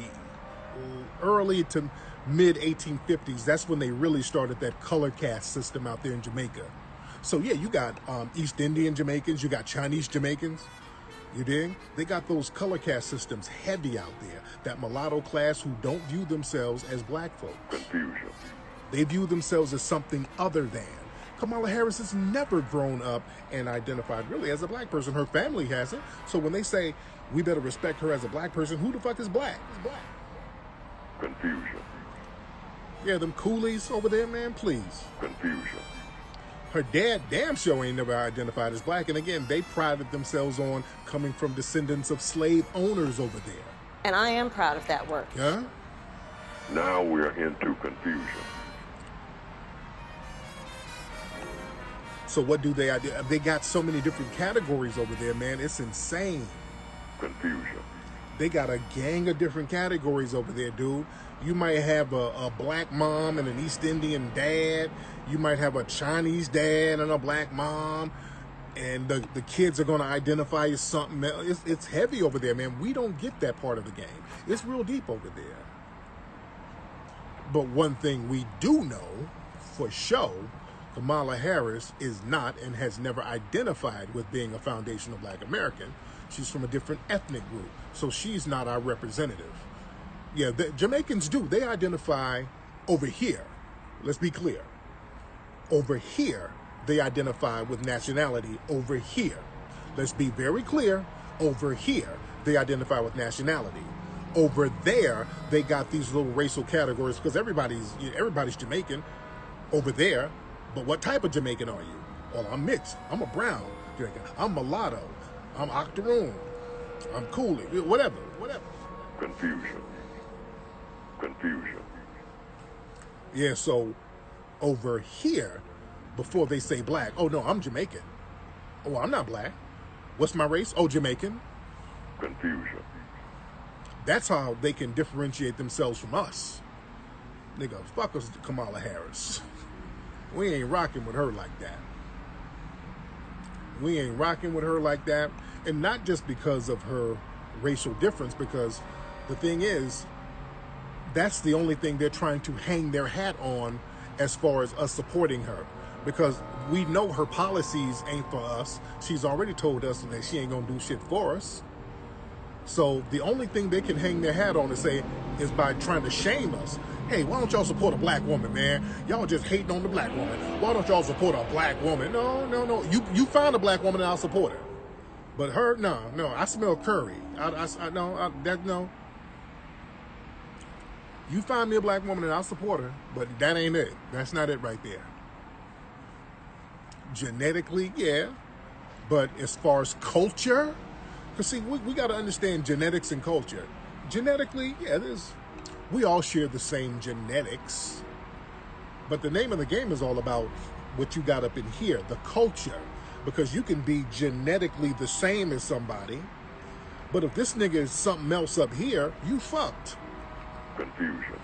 early to mid 1850s. That's when they really started that color cast system out there in Jamaica. So yeah, you got East Indian Jamaicans, you got Chinese Jamaicans. You dig? They got those color cast systems heavy out there. That mulatto class who don't view themselves as black folks. Confusion. They view themselves as something other than. Kamala Harris has never grown up and identified really as a black person. Her family hasn't. So when they say we better respect her as a black person, who the fuck is black? Confusion. Yeah, them coolies over there, man, please. Confusion. Her dad damn sure ain't never identified as black. And again, they prided themselves on coming from descendants of slave owners over there. And I am proud of that work. Yeah? Now we're into confusion. So what do they do? They got so many different categories over there, man. It's insane. Confusion. They got a gang of different categories over there, dude. You might have a black mom and an East Indian dad. You might have a Chinese dad and a black mom. And the kids are going to identify as something else. It's heavy over there, man. We don't get that part of the game. It's real deep over there. But one thing we do know for sure, Kamala Harris is not and has never identified with being a foundational black American. She's from a different ethnic group. So she's not our representative. Yeah, the Jamaicans do. They identify over here. Let's be clear. Over here, they identify with nationality. Over here. Let's be very clear. Over here, they identify with nationality. Over there, they got these little racial categories because everybody's Jamaican over there. But what type of Jamaican are you? Well, I'm mixed. I'm a brown Jamaican. I'm mulatto. I'm octoroon. I'm coolie. Whatever. Confusion. Confusion. Yeah, so over here, before they say black, oh no, I'm Jamaican. Oh, I'm not black. What's my race? Oh, Jamaican. Confusion. That's how they can differentiate themselves from us. Nigga, fuck us, Kamala Harris. We ain't rocking with her like that. We ain't rocking with her like that. And not just because of her racial difference, because the thing is, that's the only thing they're trying to hang their hat on as far as us supporting her. Because we know her policies ain't for us. She's already told us that she ain't gonna do shit for us. So the only thing they can hang their hat on is by trying to shame us. Hey, why don't y'all support a black woman, man? Y'all just hating on the black woman. Why don't y'all support a black woman? No. You find a black woman and I'll support her. But her, no, I smell curry. No. You find me a black woman and I'll support her, but that ain't it. That's not it right there. Genetically, yeah. But as far as culture, because see, we got to understand genetics and culture. Genetically, yeah, we all share the same genetics. But the name of the game is all about what you got up in here, the culture. Because you can be genetically the same as somebody, but if this nigga is something else up here, you fucked. Confusion.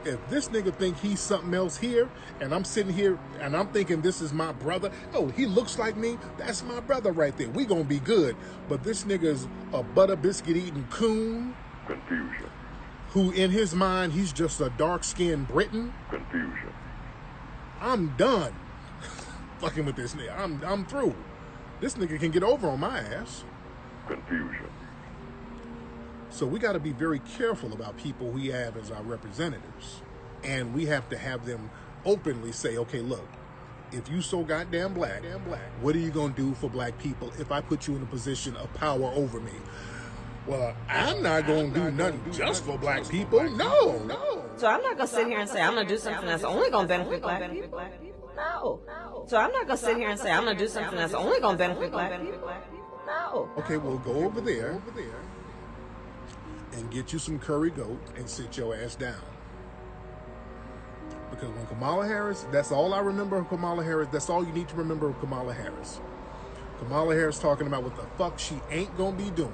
If this nigga think he's something else here, and I'm sitting here and I'm thinking this is my brother, oh, he looks like me, that's my brother right there. We gonna be good. But this nigga's a butter biscuit eating coon. Confusion. Who in his mind, he's just a dark-skinned Briton. Confusion. I'm done fucking with this nigga. I'm through. This nigga can get over on my ass. Confusion. So we got to be very careful about people we have as our representatives. And we have to have them openly say, okay, look, if you so goddamn black, what are you going to do for black people if I put you in a position of power over me? Well, I'm not going to do nothing just for black people. No. So I'm not going to sit here and say I'm going to do something that's only going to benefit black people. No. So I'm not going to sit here and say I'm going to do something that's only going to benefit black people. No. Okay, well, go over there and get you some curry goat and sit your ass down. Because when Kamala Harris, that's all I remember of Kamala Harris. That's all you need to remember of Kamala Harris. Kamala Harris talking about what the fuck she ain't going to be doing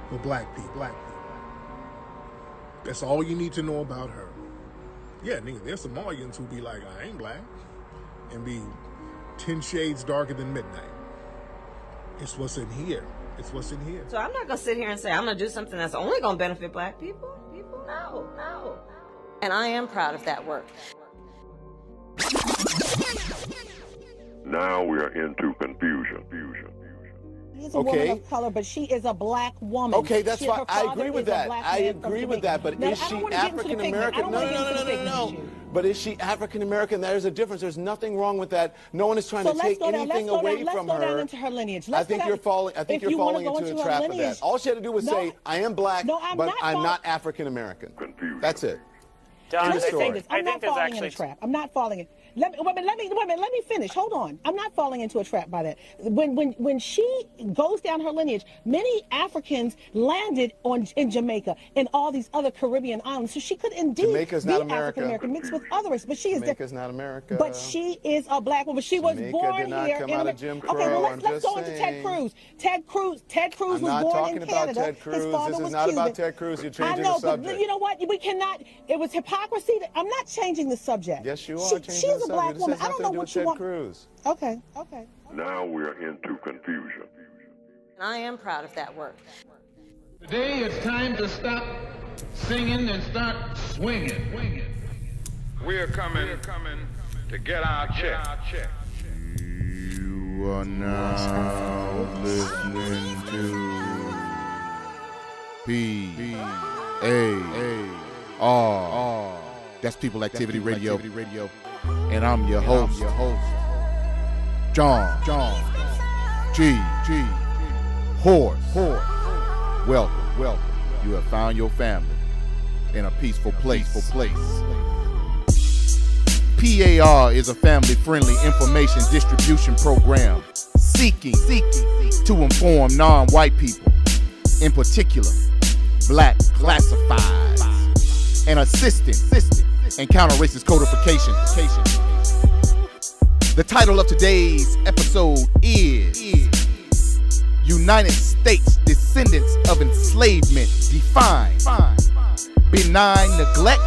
for black people. That's all you need to know about her. Yeah, nigga, there's Somalians who be like, I ain't black, and be 10 shades darker than midnight. It's what's in here. It's what's in here. So I'm not going to sit here and say I'm going to do something that's only going to benefit black people. No. And I am proud of that work. Now we are into confusion. She's a woman of color, but she is a black woman. Okay, that's why I agree with that. I agree with that. But is she African American? No. But is she African American? There's a difference. There's nothing wrong with that. No one is trying to take anything away from her. Let's go down into her lineage. I think you're falling into a trap of that. All she had to do was say, "I am black, but I'm not African American." That's it. Don, I'm not falling in a trap. I'm not falling in. Let me finish. Hold on. I'm not falling into a trap by that. When she goes down her lineage, many Africans landed in Jamaica and all these other Caribbean islands. So she could indeed be African American mixed with others. But she is Jamaica's not America. But she is a black woman. She was born here. Okay, well let's go into Ted Cruz. Ted Cruz was born in Canada. I'm not talking about Ted Cruz. This is not about Ted Cruz. You're changing the subject. But you know what? We cannot. It was hypocrisy. I'm not changing the subject. Yes, you are. She's a black woman. I don't know what you want. Cruz. Okay. Now we are into confusion. And I am proud of that work. Today it's time to stop singing and start swinging. We're coming to get our check. You are now listening to P.A.R. That's People Activity Radio. And I'm your host, John G. Horse. Welcome. You have found your family in a peaceful place. P.A.R. is a family-friendly information distribution program seeking to inform non-white people, in particular, black classifieds, and assisting in counter-racist codification. The title of today's episode is United States Descendants of Enslavement Defined, Benign Neglect,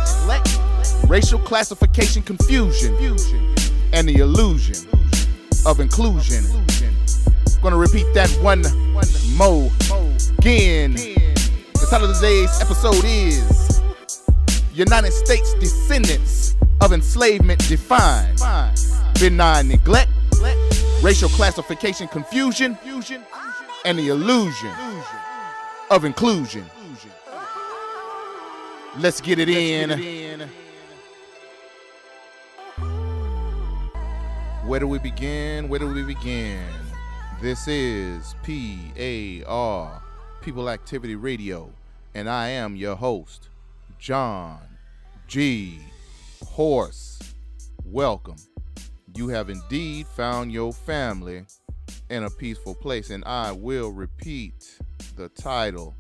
Racial Classification Confusion, and the Illusion of Inclusion. I'm gonna repeat that one more again. The title of today's episode is United States Descendants of Enslavement Defined, Benign Neglect, Racial Classification Confusion, and the Illusion of Inclusion. Let's get it in. Where do we begin? This is P.A.R. People Activity Radio, and I am your host, John G. Horse. Welcome. You have indeed found your family in a peaceful place, and I will repeat the title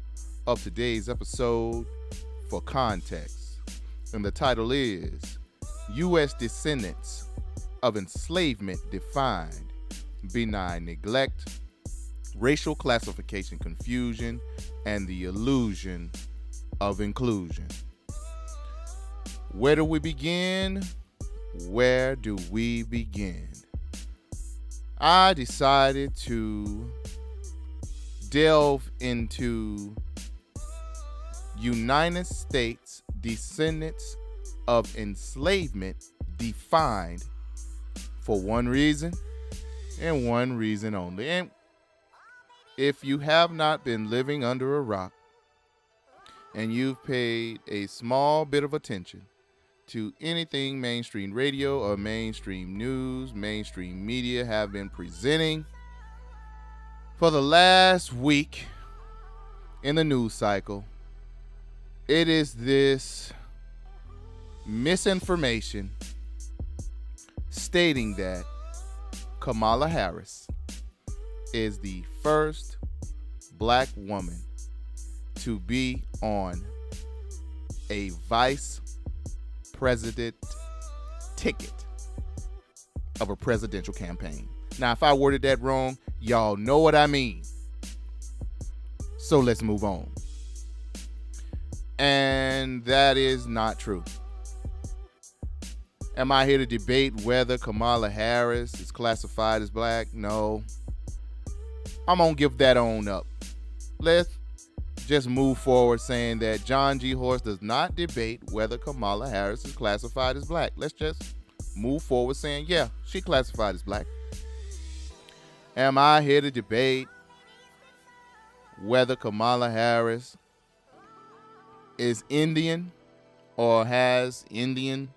of today's episode for context. And the title is U.S. Descendants of Enslavement Defined, Benign Neglect, Racial Classification Confusion, and the Illusion of Inclusion. Where do we begin? Where do we begin? I decided to delve into United States Descendants of Enslavement Defined for one reason and one reason only. And if you have not been living under a rock and you've paid a small bit of attention to anything mainstream radio or mainstream news, mainstream media have been presenting for the last week in the news cycle, it is this misinformation stating that Kamala Harris is the first black woman to be on a vice president ticket of a presidential campaign. Now, if I worded that wrong, y'all know what I mean. So let's move on. And that is not true. Am I here to debate whether Kamala Harris is classified as black? No. I'm going to give that on up. Let's just move forward saying that John G. Horse does not debate whether Kamala Harris is classified as black. Let's just move forward saying, yeah, she classified as black. Am I here to debate whether Kamala Harris is Indian or has Indian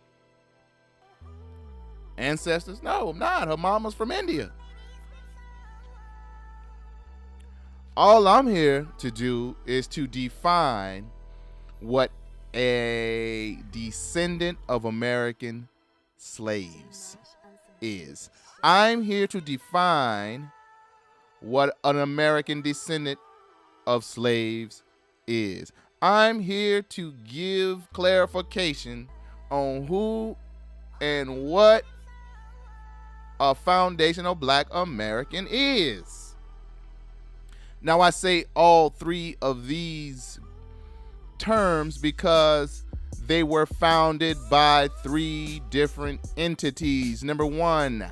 ancestors? No, I'm not. Her mama's from India. All I'm here to do is to define what a descendant of American slaves is. I'm here to define what an American descendant of slaves is. I'm here to give clarification on who and what a foundational black American is. Now, I say all three of these terms because they were founded by three different entities. Number one,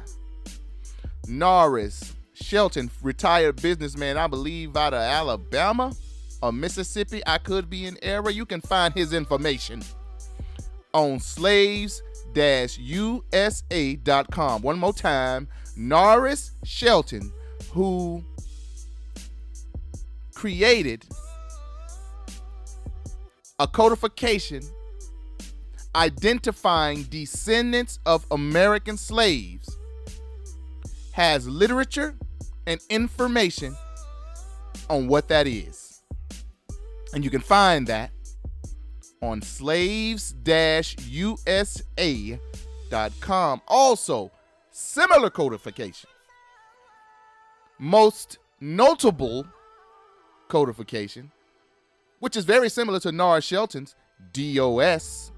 Norris Shelton, retired businessman, I believe out of Alabama or Mississippi. I could be in error. You can find his information on slaves-usa.com. One more time, Norris Shelton, who created a codification identifying descendants of American slaves, has literature and information on what that is. And you can find that on slaves-usa.com. Also, similar codification. Most notable codification, which is very similar to Norris Shelton's DOAS,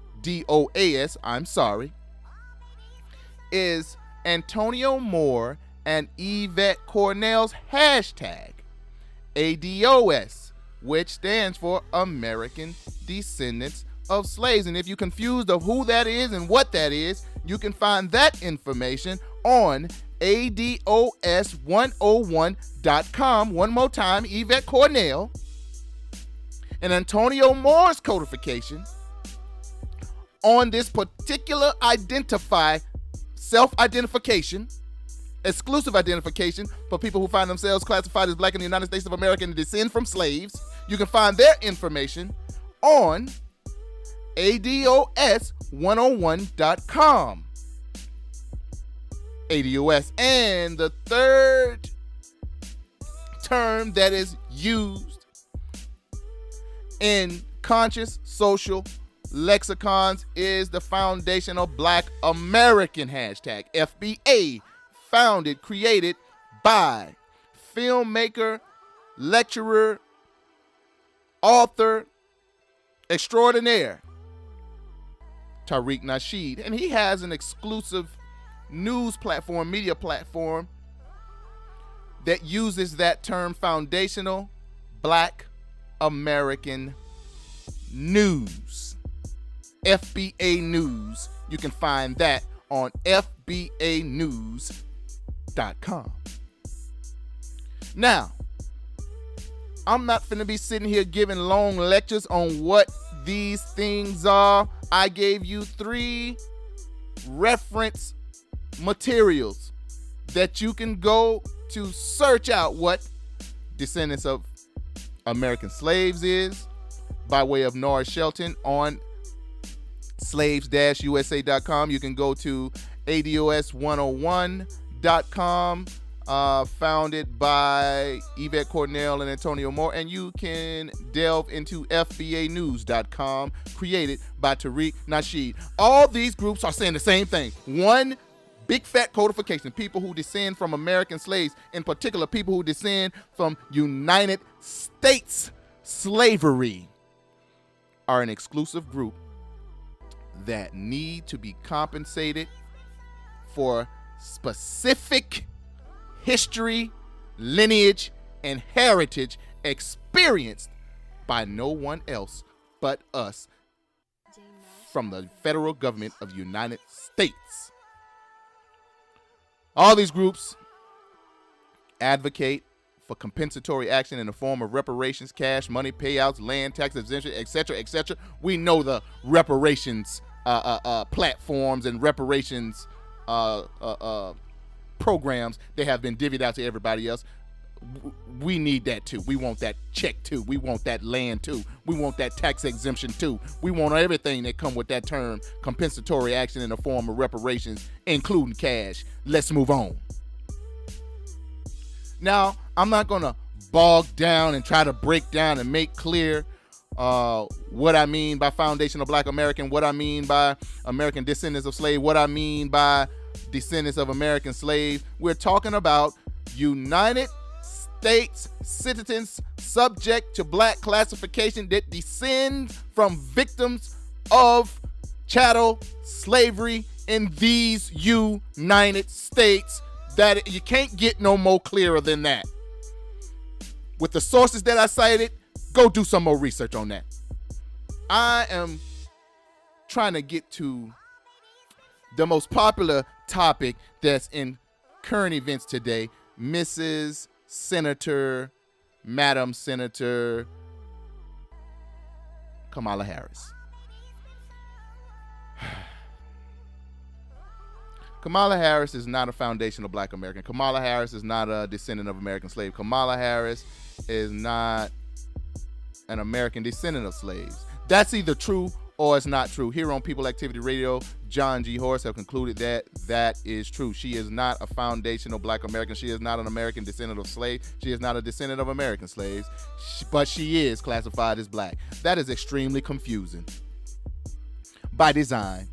is Antonio Moore and Yvette Carnell's hashtag ADOS, which stands for American Descendants of Slaves. And if you're confused of who that is and what that is, you can find that information on ADOS101.com. One more time, Yvette Carnell and Antonio Moore's codification on this particular self-identification, exclusive identification for people who find themselves classified as black in the United States of America and descend from slaves. You can find their information on ADOS101.com. ADOS. And the third term that is used in conscious social lexicons is the foundational Black American hashtag, FBA, founded, created by filmmaker, lecturer, author extraordinaire Tariq Nasheed, and he has an exclusive news platform, media platform that uses that term, foundational Black American news. FBA News. You can find that on FBAnews.com. Now, I'm not finna be sitting here giving long lectures on what these things are. I gave you 3 reference materials that you can go to search out what Descendants of American Slaves is by way of Norris Shelton on slaves-usa.com. You can go to DOAS101.com, founded by Yvette Carnell and Antonio Moore, and you can delve into FBAnews.com, created by Tariq Nasheed. All these groups are saying the same thing. One big fat codification. People who descend from American slaves, in particular people who descend from United States slavery, are an exclusive group that need to be compensated for specific history, lineage, and heritage experienced by no one else but us from the federal government of the United States. All these groups advocate for compensatory action in the form of reparations, cash, money, payouts, land tax exemption, etc., etc. We know the reparations platforms and reparations programs that have been divvied out to everybody else. We need that too. We want that check too. We want that land too. We want that tax exemption too. We want everything that come with that term, compensatory action in the form of reparations, including cash. Let's move on. Now, I'm not going to bog down and try to break down and make clear what I mean by foundational Black American, what I mean by American Descendants of Slaves, what I mean by Descendants of American Slaves. We're talking about United States citizens subject to Black classification that descend from victims of chattel slavery in these United States. That you can't get no more clearer than that. With the sources that I cited, go do some more research on that. I am trying to get to the most popular topic that's in current events today, Mrs. Senator, Madam Senator Kamala Harris. Kamala Harris is not a foundational Black American. Kamala Harris is not a descendant of American slave. Kamala Harris is not an American descendant of slaves. That's either true or it's not true. Here on People Activity Radio, John G. Horse have concluded that that is true. She is not a foundational Black American. She is not an American descendant of slaves. She is not a descendant of American slaves, but she is classified as Black. That is extremely confusing. By design,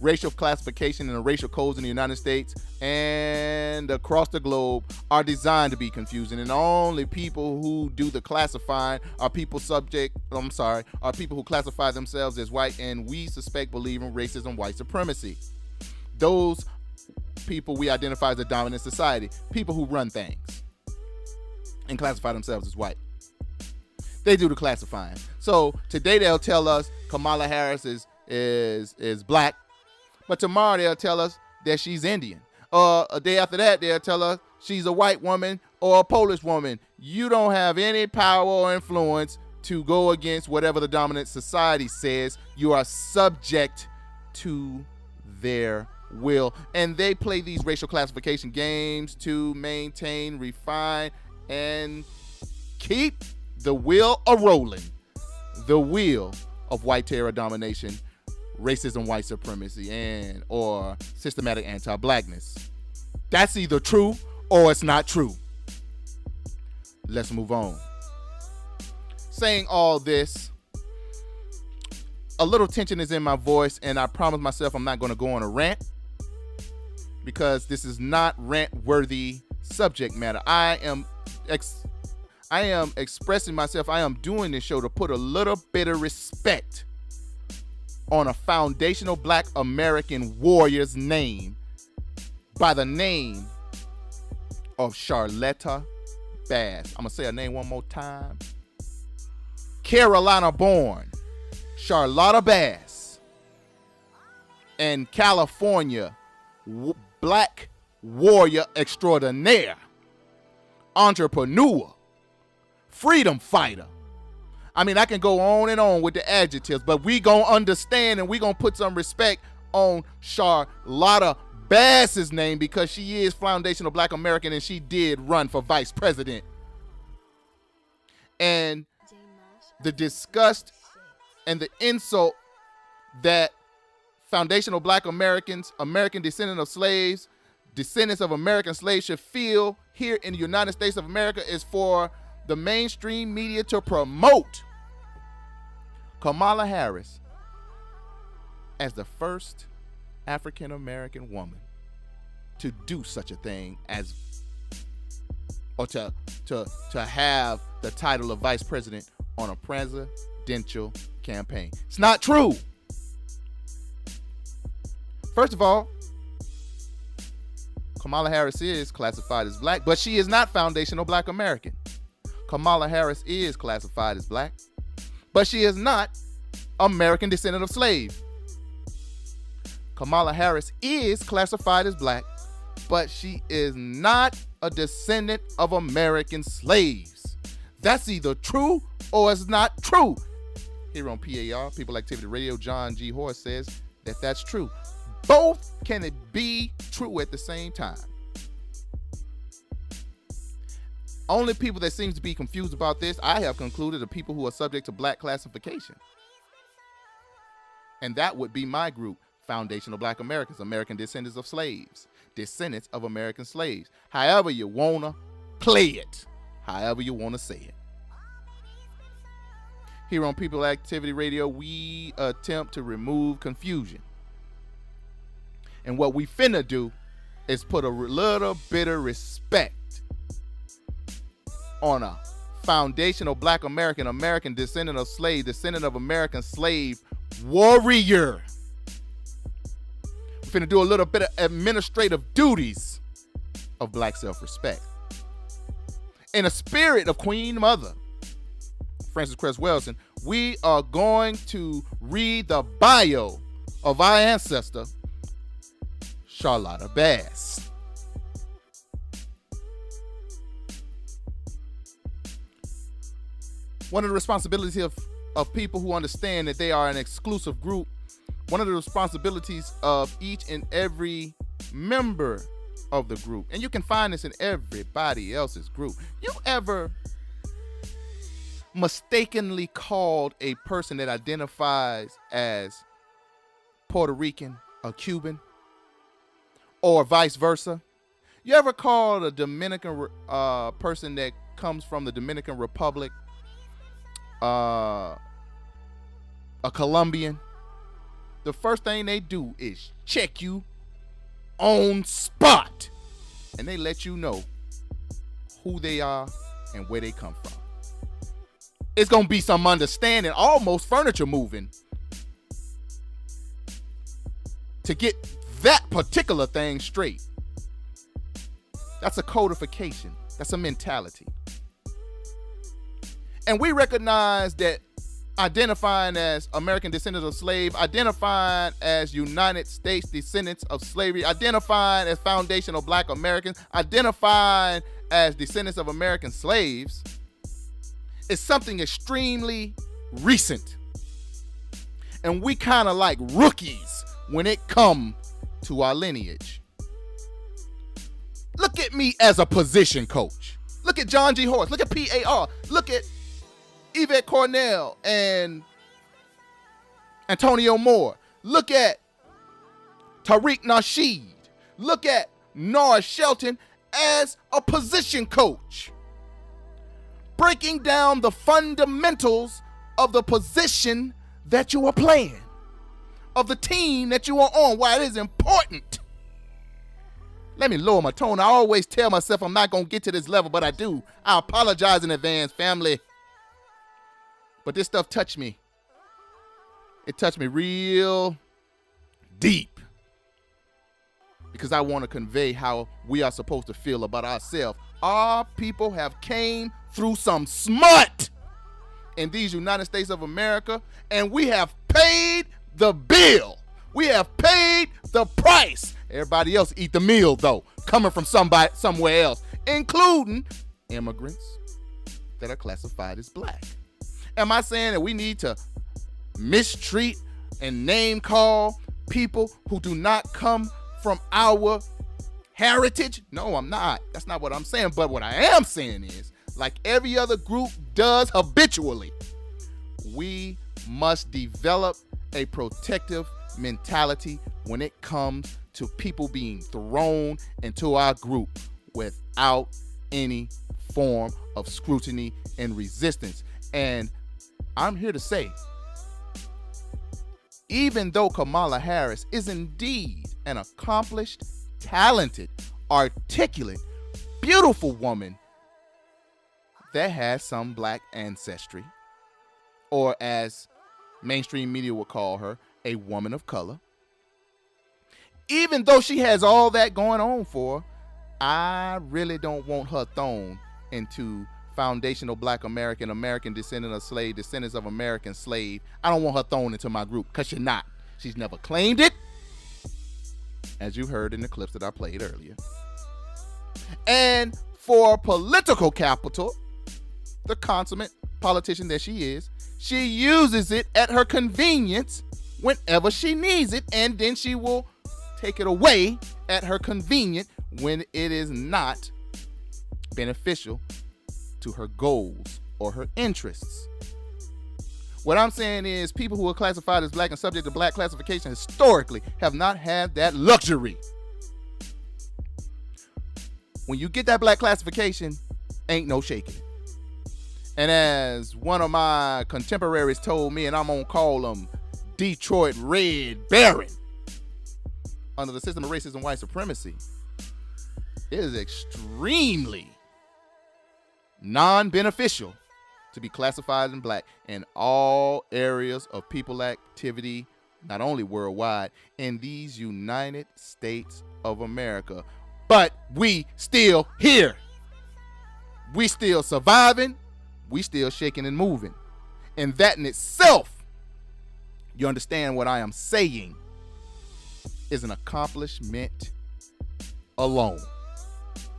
racial classification and the racial codes in the United States and across the globe are designed to be confusing, and only people who do the classifying are people who classify themselves as white and we suspect believe in racism, white supremacy. Those people we identify as the dominant society, people who run things and classify themselves as white. They do the classifying. So today they'll tell us Kamala Harris is Black, but tomorrow they'll tell us that she's Indian. A day after that, they'll tell us she's a white woman or a Polish woman. You don't have any power or influence to go against whatever the dominant society says. You are subject to their will. And they play these racial classification games to maintain, refine, and keep the wheel a-rolling. The wheel of white terror domination, racism, white supremacy, and or systematic anti-Blackness. That's either true or it's not true. let's move on. Saying all this, a little tension is in my voice, and I promise myself I'm not going to go on a rant because this is not rant-worthy subject matter. I am expressing myself. I am doing this show to put a little bit of respect on a foundational Black American warrior's name by the name of Charlotta Bass. I'm going to say her name one more time. Carolina-born Charlotta Bass and California Black warrior extraordinaire, entrepreneur, freedom fighter. I mean, I can go on and on with the adjectives, but we gonna understand and we gonna put some respect on Charlotta Bass's name because she is foundational Black American and she did run for vice president. And the disgust and the insult that foundational Black Americans, American descendants of slaves, descendants of American slaves should feel here in the United States of America is for the mainstream media to promote Kamala Harris as the first African American woman to do such a thing as, or to have the title of vice president on a presidential campaign. It's not true. First of all, Kamala Harris is classified as Black, but she is not foundational Black American. Kamala Harris is classified as Black, but she is not American descendant of slave. Kamala Harris is classified as Black, but she is not a descendant of American slaves. That's either true or it's not true. Here on P.A.R, People Activity Radio, John G. Horse says that that's true. Both can it be true at the same time. Only people that seems to be confused about this, I have concluded, are people who are subject to Black classification. And that would be my group, Foundational Black Americans, American Descendants of Slaves, Descendants of American Slaves. However you want to play it, however you want to say it. Here on People Activity Radio, we attempt to remove confusion. And what we finna do is put a little bit of respect on a foundational Black American, American descendant of slave, descendant of American slave warrior. We're finna do a little bit of administrative duties of Black self-respect. In the spirit of Queen Mother, Frances Cress Welsing, we are going to read the bio of our ancestor, Charlotta Bass. One of the responsibilities of people who understand that they are an exclusive group, one of the responsibilities of each and every member of the group, and you can find this in everybody else's group. You ever mistakenly called a person that identifies as Puerto Rican or Cuban, or vice versa? You ever called a Dominican person that comes from the Dominican Republic a Colombian? The first thing they do is check you on spot, and they let you know who they are and where they come from. It's gonna be some understanding, almost furniture moving, to get that particular thing straight. That's a codification. That's a mentality. And we recognize that identifying as American descendants of slaves, identifying as United States descendants of slavery, identifying as foundational Black Americans, identifying as descendants of American slaves is something extremely recent. And we kind of like rookies when it comes to our lineage. Look at me as a position coach. Look at John G. Horse. Look at P.A.R. Look at Yvette Carnell and Antonio Moore. Look at Tariq Nasheed. Look at Norris Shelton as a position coach. breaking down the fundamentals of the position that you are playing, of the team that you are on, why it is important. Let me lower my tone. I always tell myself I'm not going to get to this level, but I do. I apologize in advance, family. But this stuff touched me. It touched me real deep because I want to convey how we are supposed to feel about ourselves. Our people have came through some smut in these United States of America, and we have paid the bill. We have paid the price. Everybody else eat the meal, though, coming from somewhere else, including immigrants that are classified as black. Am I saying that we need to mistreat and name call people who do not come from our heritage? No, I'm not. That's not what I'm saying. But what I am saying is, like every other group does habitually, we must develop a protective mentality when it comes to people being thrown into our group without any form of scrutiny and resistance. And I'm here to say, even though Kamala Harris is indeed an accomplished, talented, articulate, beautiful woman that has some black ancestry, or as mainstream media would call her, a woman of color, even though she has all that going on for her, I really don't want her thrown into foundational black American descendant of slave, descendants of American slave. I don't want her thrown into my group because she's not. She's never claimed it, as you heard in the clips that I played earlier. And for political capital, the consummate politician that she is, she uses it at her convenience whenever she needs it, and then she will take it away at her convenience when it is not beneficial to her goals or her interests. What I'm saying is people who are classified as black and subject to black classification historically have not had that luxury. When you get that black classification, ain't no shaking it. And as one of my contemporaries told me, and I'm gonna call him Detroit Red Baron, under the system of racism and white supremacy, it is extremely non-beneficial to be classified as black in all areas of people activity, not only worldwide, in these United States of America. But we still here. We still surviving. We still shaking and moving. And that in itself, you understand what I am saying, is an accomplishment alone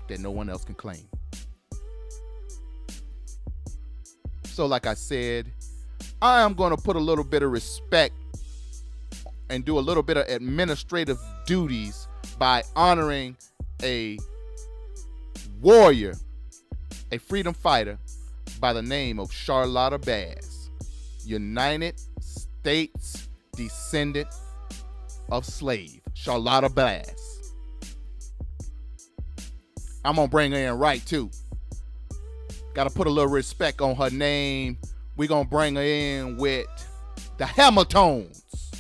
that no one else can claim. So like I said, I am going to put a little bit of respect and do a little bit of administrative duties by honoring a warrior, a freedom fighter by the name of Charlotta Bass, United States descendant of slave, Charlotta Bass. I'm going to bring her in right too. Got to put a little respect on her name. We're going to bring her in with the Hamilton's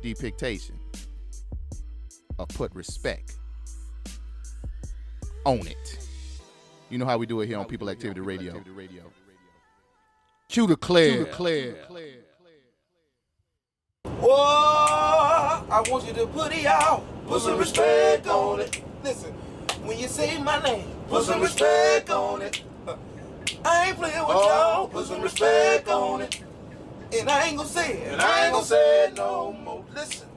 depiction of put respect on it. You know how we do it here on People Activity Radio. Cue the Claire. Whoa, I want you to put it out. Put some respect on it. Listen, when you say my name, put some respect on it. I ain't playing with y'all. Put some respect on it. And I ain't gonna say it. And I ain't gonna say it no more. Listen,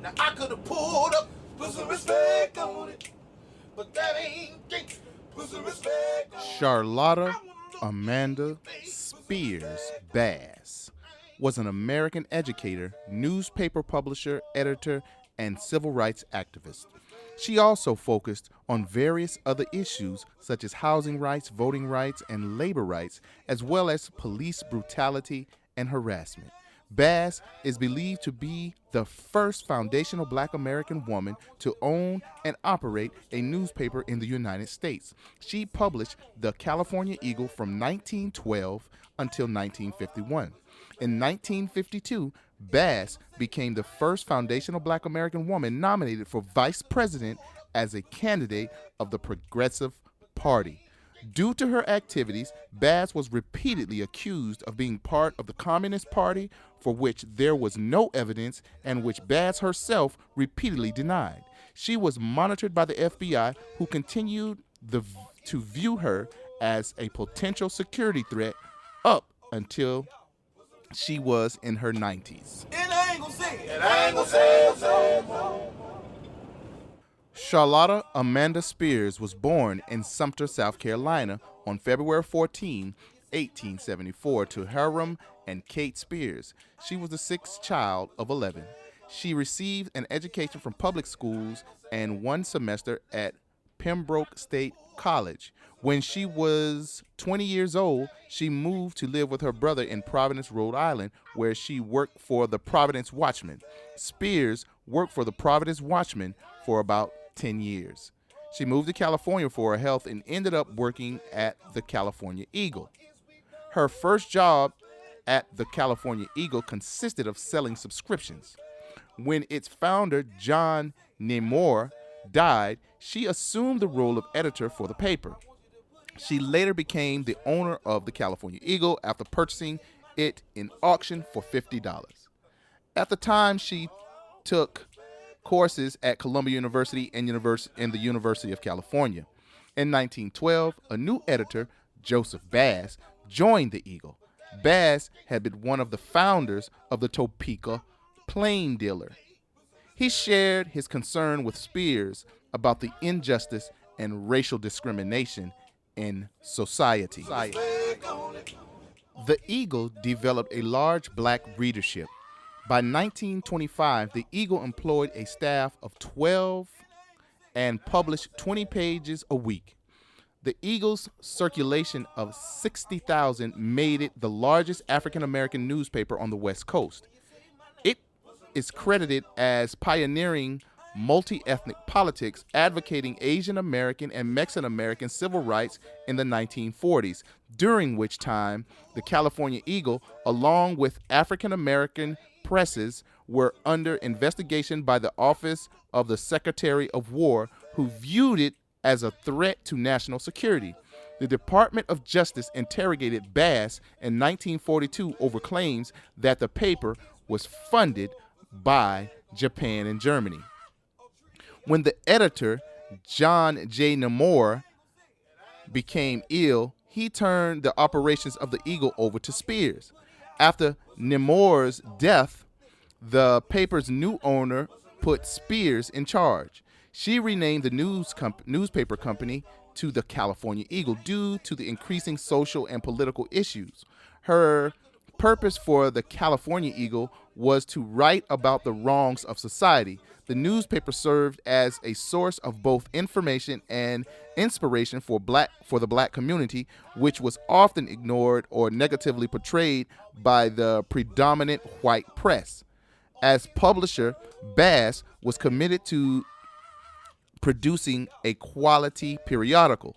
now I could have pulled up. Put some respect on it. But that ain't gay. Put some respect on it. Charlotta Amanda Spears Bass was an American educator, newspaper publisher, editor, and civil rights activist. She also focused on various other issues such as housing rights, voting rights, and labor rights, as well as police brutality and harassment. Bass is believed to be the first foundational Black American woman to own and operate a newspaper in the United States. She published the California Eagle from 1912 until 1951. In 1952, Bass became the first foundational Black American woman nominated for vice president as a candidate of the Progressive Party. Due to her activities, Bass was repeatedly accused of being part of the Communist Party, for which there was no evidence and which Bass herself repeatedly denied. She was monitored by the FBI, who continued to view her as a potential security threat up until she was in her 90s. And I ain't gonna say it. Charlotta Amanda Spears was born in Sumter, South Carolina on February 14, 1874 to Hiram and Kate Spears. She was the sixth child of 11. She received an education from public schools and one semester at Pembroke State College. When she was 20 years old, she moved to live with her brother in Providence, Rhode Island, where she worked for the Providence Watchman. Spears worked for the Providence Watchman for about 10 years. She moved to California for her health and ended up working at the California Eagle. Her first job at the California Eagle consisted of selling subscriptions. When its founder, John Nemore, died, she assumed the role of editor for the paper. She later became the owner of the California Eagle after purchasing it in auction for $50. At the time, she took courses at Columbia University and the University of California. In 1912, a new editor, Joseph Bass, joined the Eagle. Bass had been one of the founders of the Topeka Plain Dealer. He shared his concern with Spears about the injustice and racial discrimination in society. The Eagle developed a large Black readership. By 1925, the Eagle employed a staff of 12 and published 20 pages a week. The Eagle's circulation of 60,000 made it the largest African-American newspaper on the West Coast. It is credited as pioneering multi-ethnic politics, advocating Asian American and Mexican American civil rights in the 1940s, during which time the California Eagle, along with African American presses, were under investigation by the Office of the Secretary of War, who viewed it as a threat to national security. The Department of Justice interrogated Bass in 1942 over claims that the paper was funded by Japan and Germany. When the editor, John J. Nemore, became ill, he turned the operations of the Eagle over to Spears. After Nemore's death, the paper's new owner put Spears in charge. She renamed the newspaper company to the California Eagle due to the increasing social and political issues. Her purpose for the California Eagle was to write about the wrongs of society. The newspaper served as a source of both information and inspiration for the Black community, which was often ignored or negatively portrayed by the predominant white press. As publisher, Bass was committed to producing a quality periodical.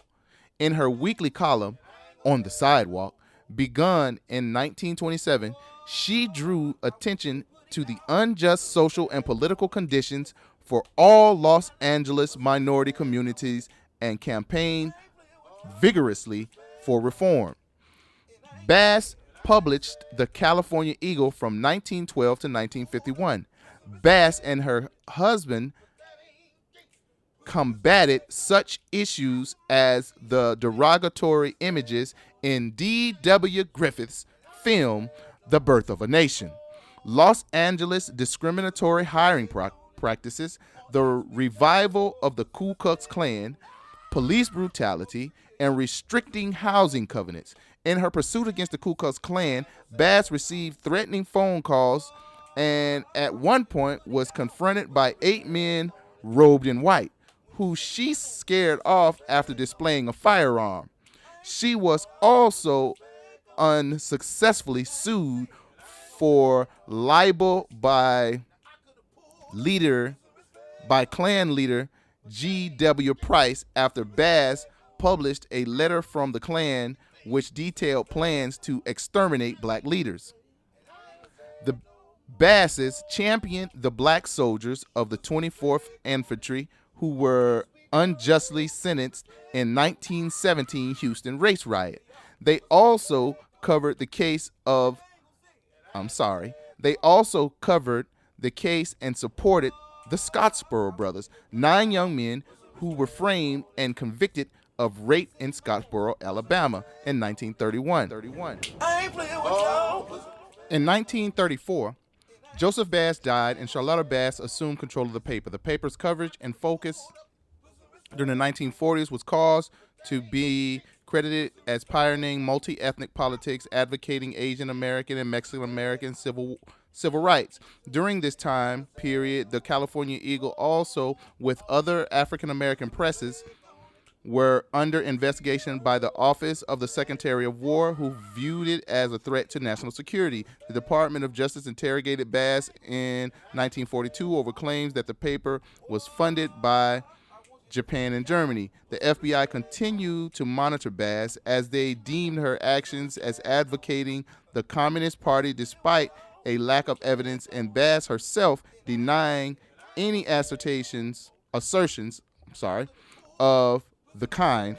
In her weekly column, On the Sidewalk, begun in 1927, she drew attention to the unjust social and political conditions for all Los Angeles minority communities and campaigned vigorously for reform. Bass published the California Eagle from 1912 to 1951. Bass and her husband combated such issues as the derogatory images in D.W. Griffith's film, The Birth of a Nation, Los Angeles discriminatory hiring practices, the revival of the Ku Klux Klan, police brutality, and restricting housing covenants. In her pursuit against the Ku Klux Klan, Bass received threatening phone calls and at one point was confronted by 8 men robed in white, who she scared off after displaying a firearm. She was also unsuccessfully sued for libel by Klan leader G.W. Price after Bass published a letter from the Klan which detailed plans to exterminate black leaders. The Basses championed the black soldiers of the 24th Infantry who were unjustly sentenced in 1917 Houston race riot. They also covered the case and supported the Scottsboro brothers, 9 young men who were framed and convicted of rape in Scottsboro, Alabama in 1931. In 1934, Joseph Bass died and Charlotta Bass assumed control of the paper. The paper's coverage and focus during the 1940s was caused to be credited as pioneering multi-ethnic politics, advocating Asian American and Mexican American civil rights. During this time period, the California Eagle, also with other African American presses, were under investigation by the Office of the Secretary of War, who viewed it as a threat to national security. The Department of Justice interrogated Bass in 1942 over claims that the paper was funded by Japan and Germany. The FBI continued to monitor Bass as they deemed her actions as advocating the Communist Party despite a lack of evidence, and Bass herself denying any assertions of the kind.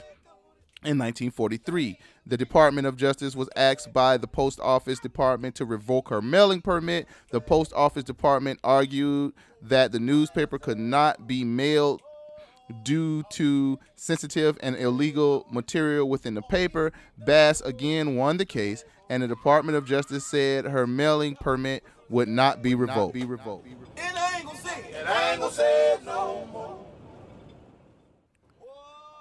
In 1943, the Department of Justice was asked by the Post Office Department to revoke her mailing permit. The Post Office Department argued that the newspaper could not be mailed due to sensitive and illegal material within the paper. Bass again won the case, and the Department of Justice said her mailing permit would not be revoked. And I ain't gonna say it no more.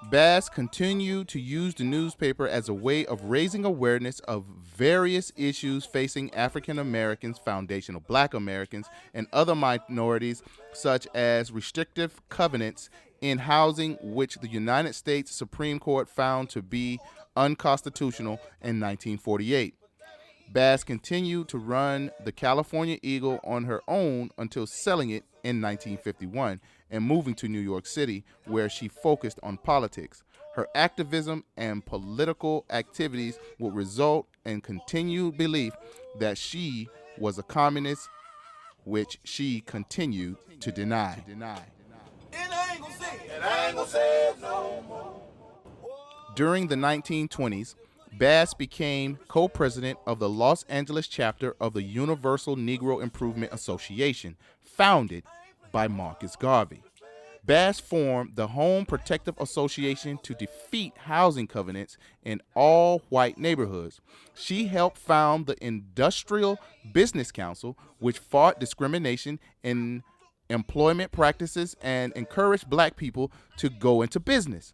Bass continued to use the newspaper as a way of raising awareness of various issues facing African Americans, foundational Black Americans, and other minorities, such as restrictive covenants in housing, which the United States Supreme Court found to be unconstitutional in 1948. Bass continued to run the California Eagle on her own until selling it in 1951 and moving to New York City, where she focused on politics. Her activism and political activities would result in continued belief that she was a communist, which she continued to deny. During the 1920s, Bass became co-president of the Los Angeles chapter of the Universal Negro Improvement Association, founded by Marcus Garvey. Bass formed the Home Protective Association to defeat housing covenants in all white neighborhoods. She helped found the Industrial Business Council, which fought discrimination in employment practices and encouraged Black people to go into business.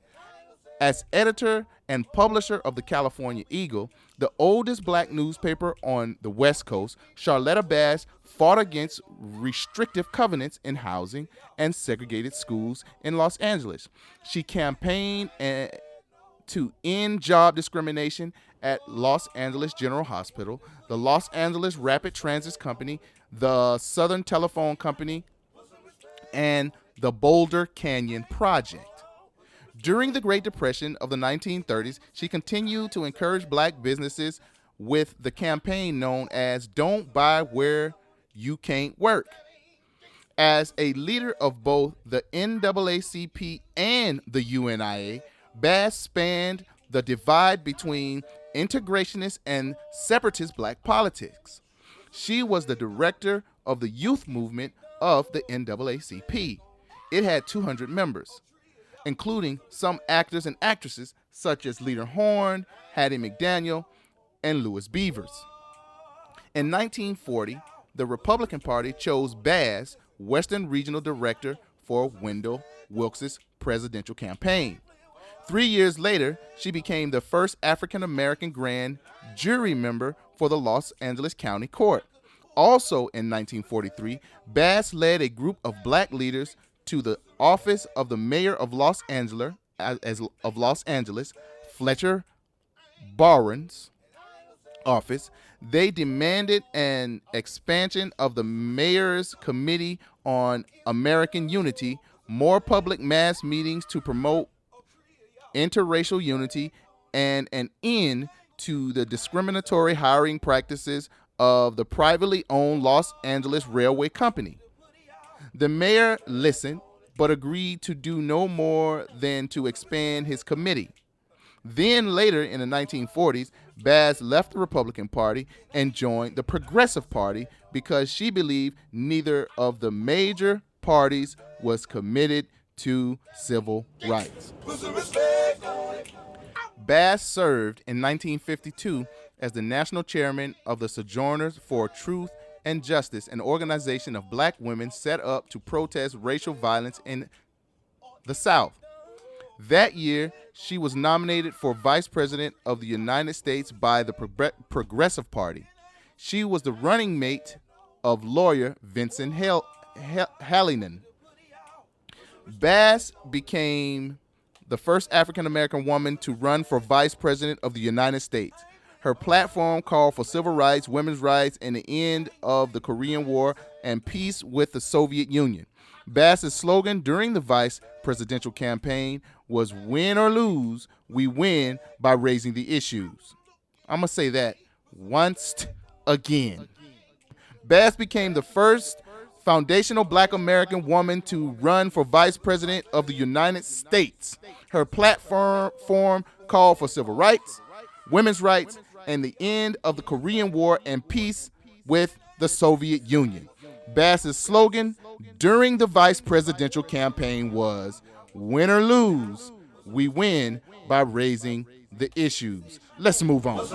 As editor and publisher of the California Eagle, the oldest Black newspaper on the West Coast, Charlotta Bass fought against restrictive covenants in housing and segregated schools in Los Angeles. She campaigned to end job discrimination at Los Angeles General Hospital, the Los Angeles Rapid Transit Company, the Southern Telephone Company, and the Boulder Canyon Project. During the Great Depression of the 1930s, she continued to encourage Black businesses with the campaign known as Don't Buy Where You Can't Work. As a leader of both the NAACP and the UNIA, Bass spanned the divide between integrationist and separatist Black politics. She was the director of the youth movement of the NAACP. It had 200 members, including some actors and actresses such as Lena Horne, Hattie McDaniel, and Louis Beavers. In 1940, the Republican Party chose Bass, Western Regional Director, for Wendell Wilkes' presidential campaign. 3 years later, she became the first African-American grand jury member for the Los Angeles County Court. Also in 1943, Bass led a group of Black leaders to the office of the mayor of Los Angeles, Fletcher Barnes, office, they demanded an expansion of the mayor's committee on American unity, more public mass meetings to promote interracial unity, and an end to the discriminatory hiring practices of the privately owned Los Angeles Railway Company. The mayor listened, but agreed to do no more than to expand his committee. Then later in the 1940s, Bass left the Republican Party and joined the Progressive Party because she believed neither of the major parties was committed to civil rights. Bass served in 1952 as the national chairman of the Sojourners for Truth and Justice, an organization of black women set up to protest racial violence in the South. That year, she was nominated for Vice President of the United States by the Progressive Party. She was the running mate of lawyer Vincent Hallinan. Bass became the first African-American woman to run for Vice President of the United States. Her platform called for civil rights, women's rights, and the end of the Korean War and peace with the Soviet Union. Bass's slogan during the vice presidential campaign was "Win or lose, we win by raising the issues." I'm going to say that once again. Bass became the first foundational black American woman to run for vice president of the United States. Her platform called for civil rights, women's rights, and the end of the Korean War and peace with the Soviet Union. Bass's slogan during the vice presidential campaign was "Win or lose, we win by raising the issues." Let's move on.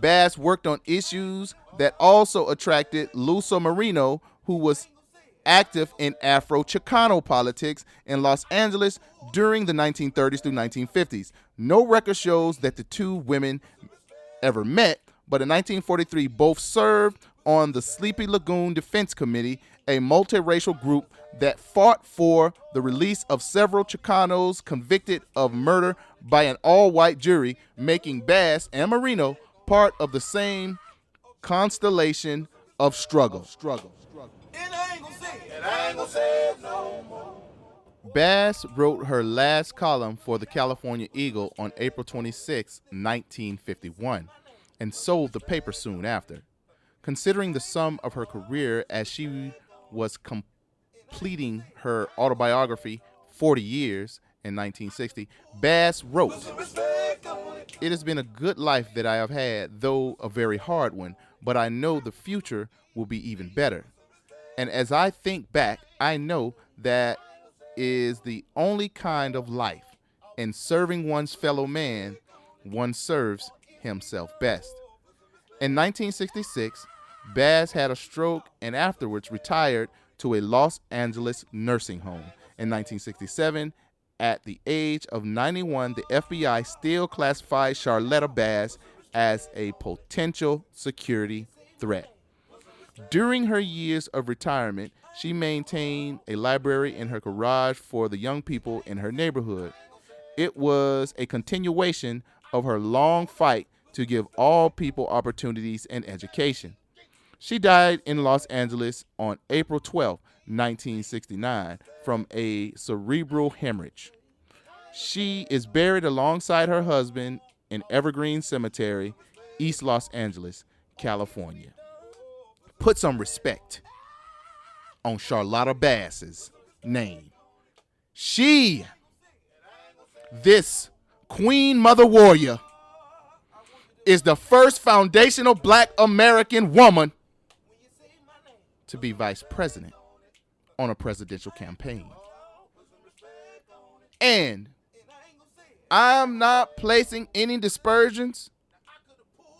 Bass worked on issues that also attracted Luso Marino, who was active in Afro-Chicano politics in Los Angeles during the 1930s through 1950s. No record shows that the two women ever met, but in 1943 both served on the Sleepy Lagoon Defense Committee, a multiracial group that fought for the release of several Chicanos convicted of murder by an all-white jury, making Bass and Marino part of the same constellation of struggle. Bass wrote her last column for the California Eagle on April 26, 1951, and sold the paper soon after. Considering the sum of her career as she was completing her autobiography, 40 Years, in 1960, Bass wrote, "It has been a good life that I have had, though a very hard one, but I know the future will be even better. And as I think back, I know that is the only kind of life. In serving one's fellow man, one serves himself best." In 1966, Bass had a stroke and afterwards retired to a Los Angeles nursing home. In 1967, at the age of 91, the FBI still classified Charlotta Bass as a potential security threat. During her years of retirement, she maintained a library in her garage for the young people in her neighborhood. It was a continuation of her long fight to give all people opportunities and education. She died in Los Angeles on April 12, 1969, from a cerebral hemorrhage. She is buried alongside her husband in Evergreen Cemetery, East Los Angeles, California. Put some respect on Charlotta Bass's name. She, this Queen Mother Warrior, is the first foundational black American woman to be vice president on a presidential campaign. And I'm not placing any dispersions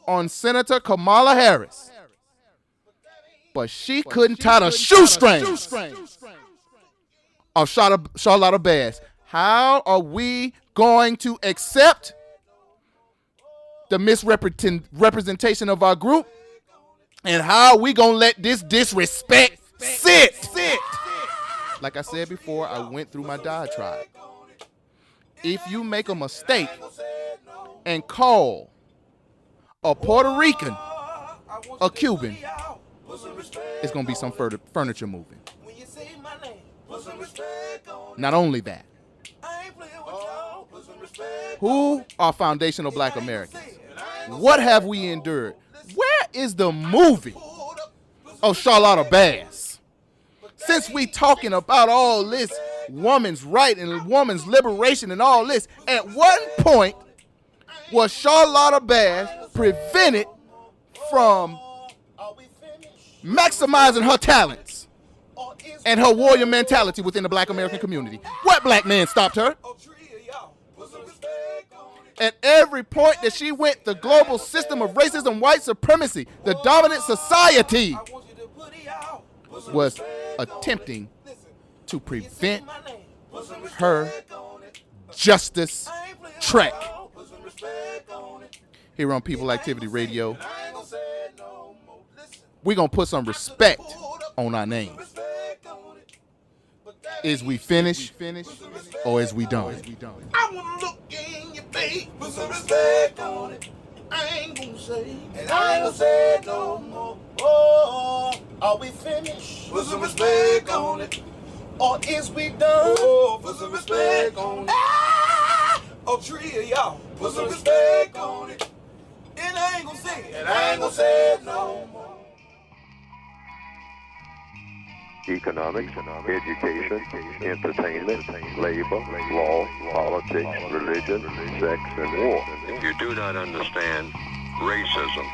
on Senator Kamala Harris, but she couldn't tie the shoestrings of Charlotta Bass. How are we going to accept the misrepresentation of our group? And how are we going to let this disrespect sit? Like I said before, I went through my diatribe. If you make a mistake and call a Puerto Rican, a Cuban, it's going to be some furniture moving. Not only that, who are foundational black Americans? What have we endured? Where is the movie of Charlotta Bass? Since we talking about all this woman's right and woman's liberation and all this, at one point was Charlotta Bass prevented from maximizing her talents and her warrior mentality within the black American community? What black man stopped her? At every point that she went, the global system of racism, white supremacy, the dominant society was attempting to prevent her justice track. Here on People Activity Radio, we're going to put some respect on our name. Is we finished or is we done? I want to look in your face, put some respect on it. I ain't gonna say, and I ain't gonna say it no more. Oh, are we finished? Put some respect on it. Or is we done? Oh, put some respect on it. Ah! Oh, three of y'all, put some respect on it. And I ain't gonna say it, and I ain't gonna say it no more. Economics, education, entertainment, labor, law, politics, religion, sex, and war. If you do not understand racism,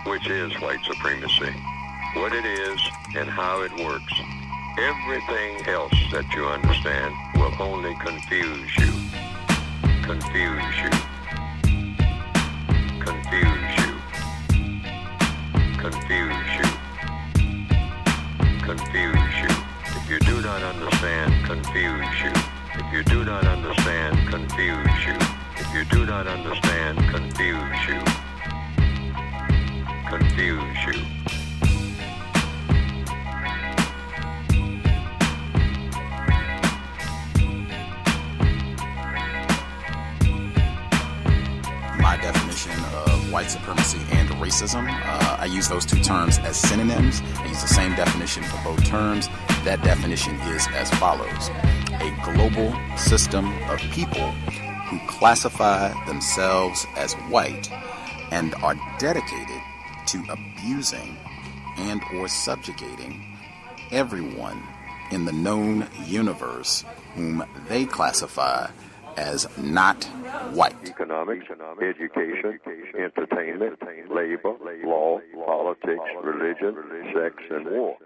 which is white supremacy, what it is and how it works, everything else that you understand will only confuse you. Confuse you. Confuse you. Confuse you. Confuse you. If you do not understand, confuse you. If you do not understand, confuse you. If you do not understand, confuse you. Confuse you. My definition of white supremacy and racism, I use those two terms as synonyms. I use the same definition for both terms. That definition is as follows: a global system of people who classify themselves as white and are dedicated to abusing and or subjugating everyone in the known universe whom they classify as not white. Economics, education, entertainment, labor, law, politics, religion, sex, and war.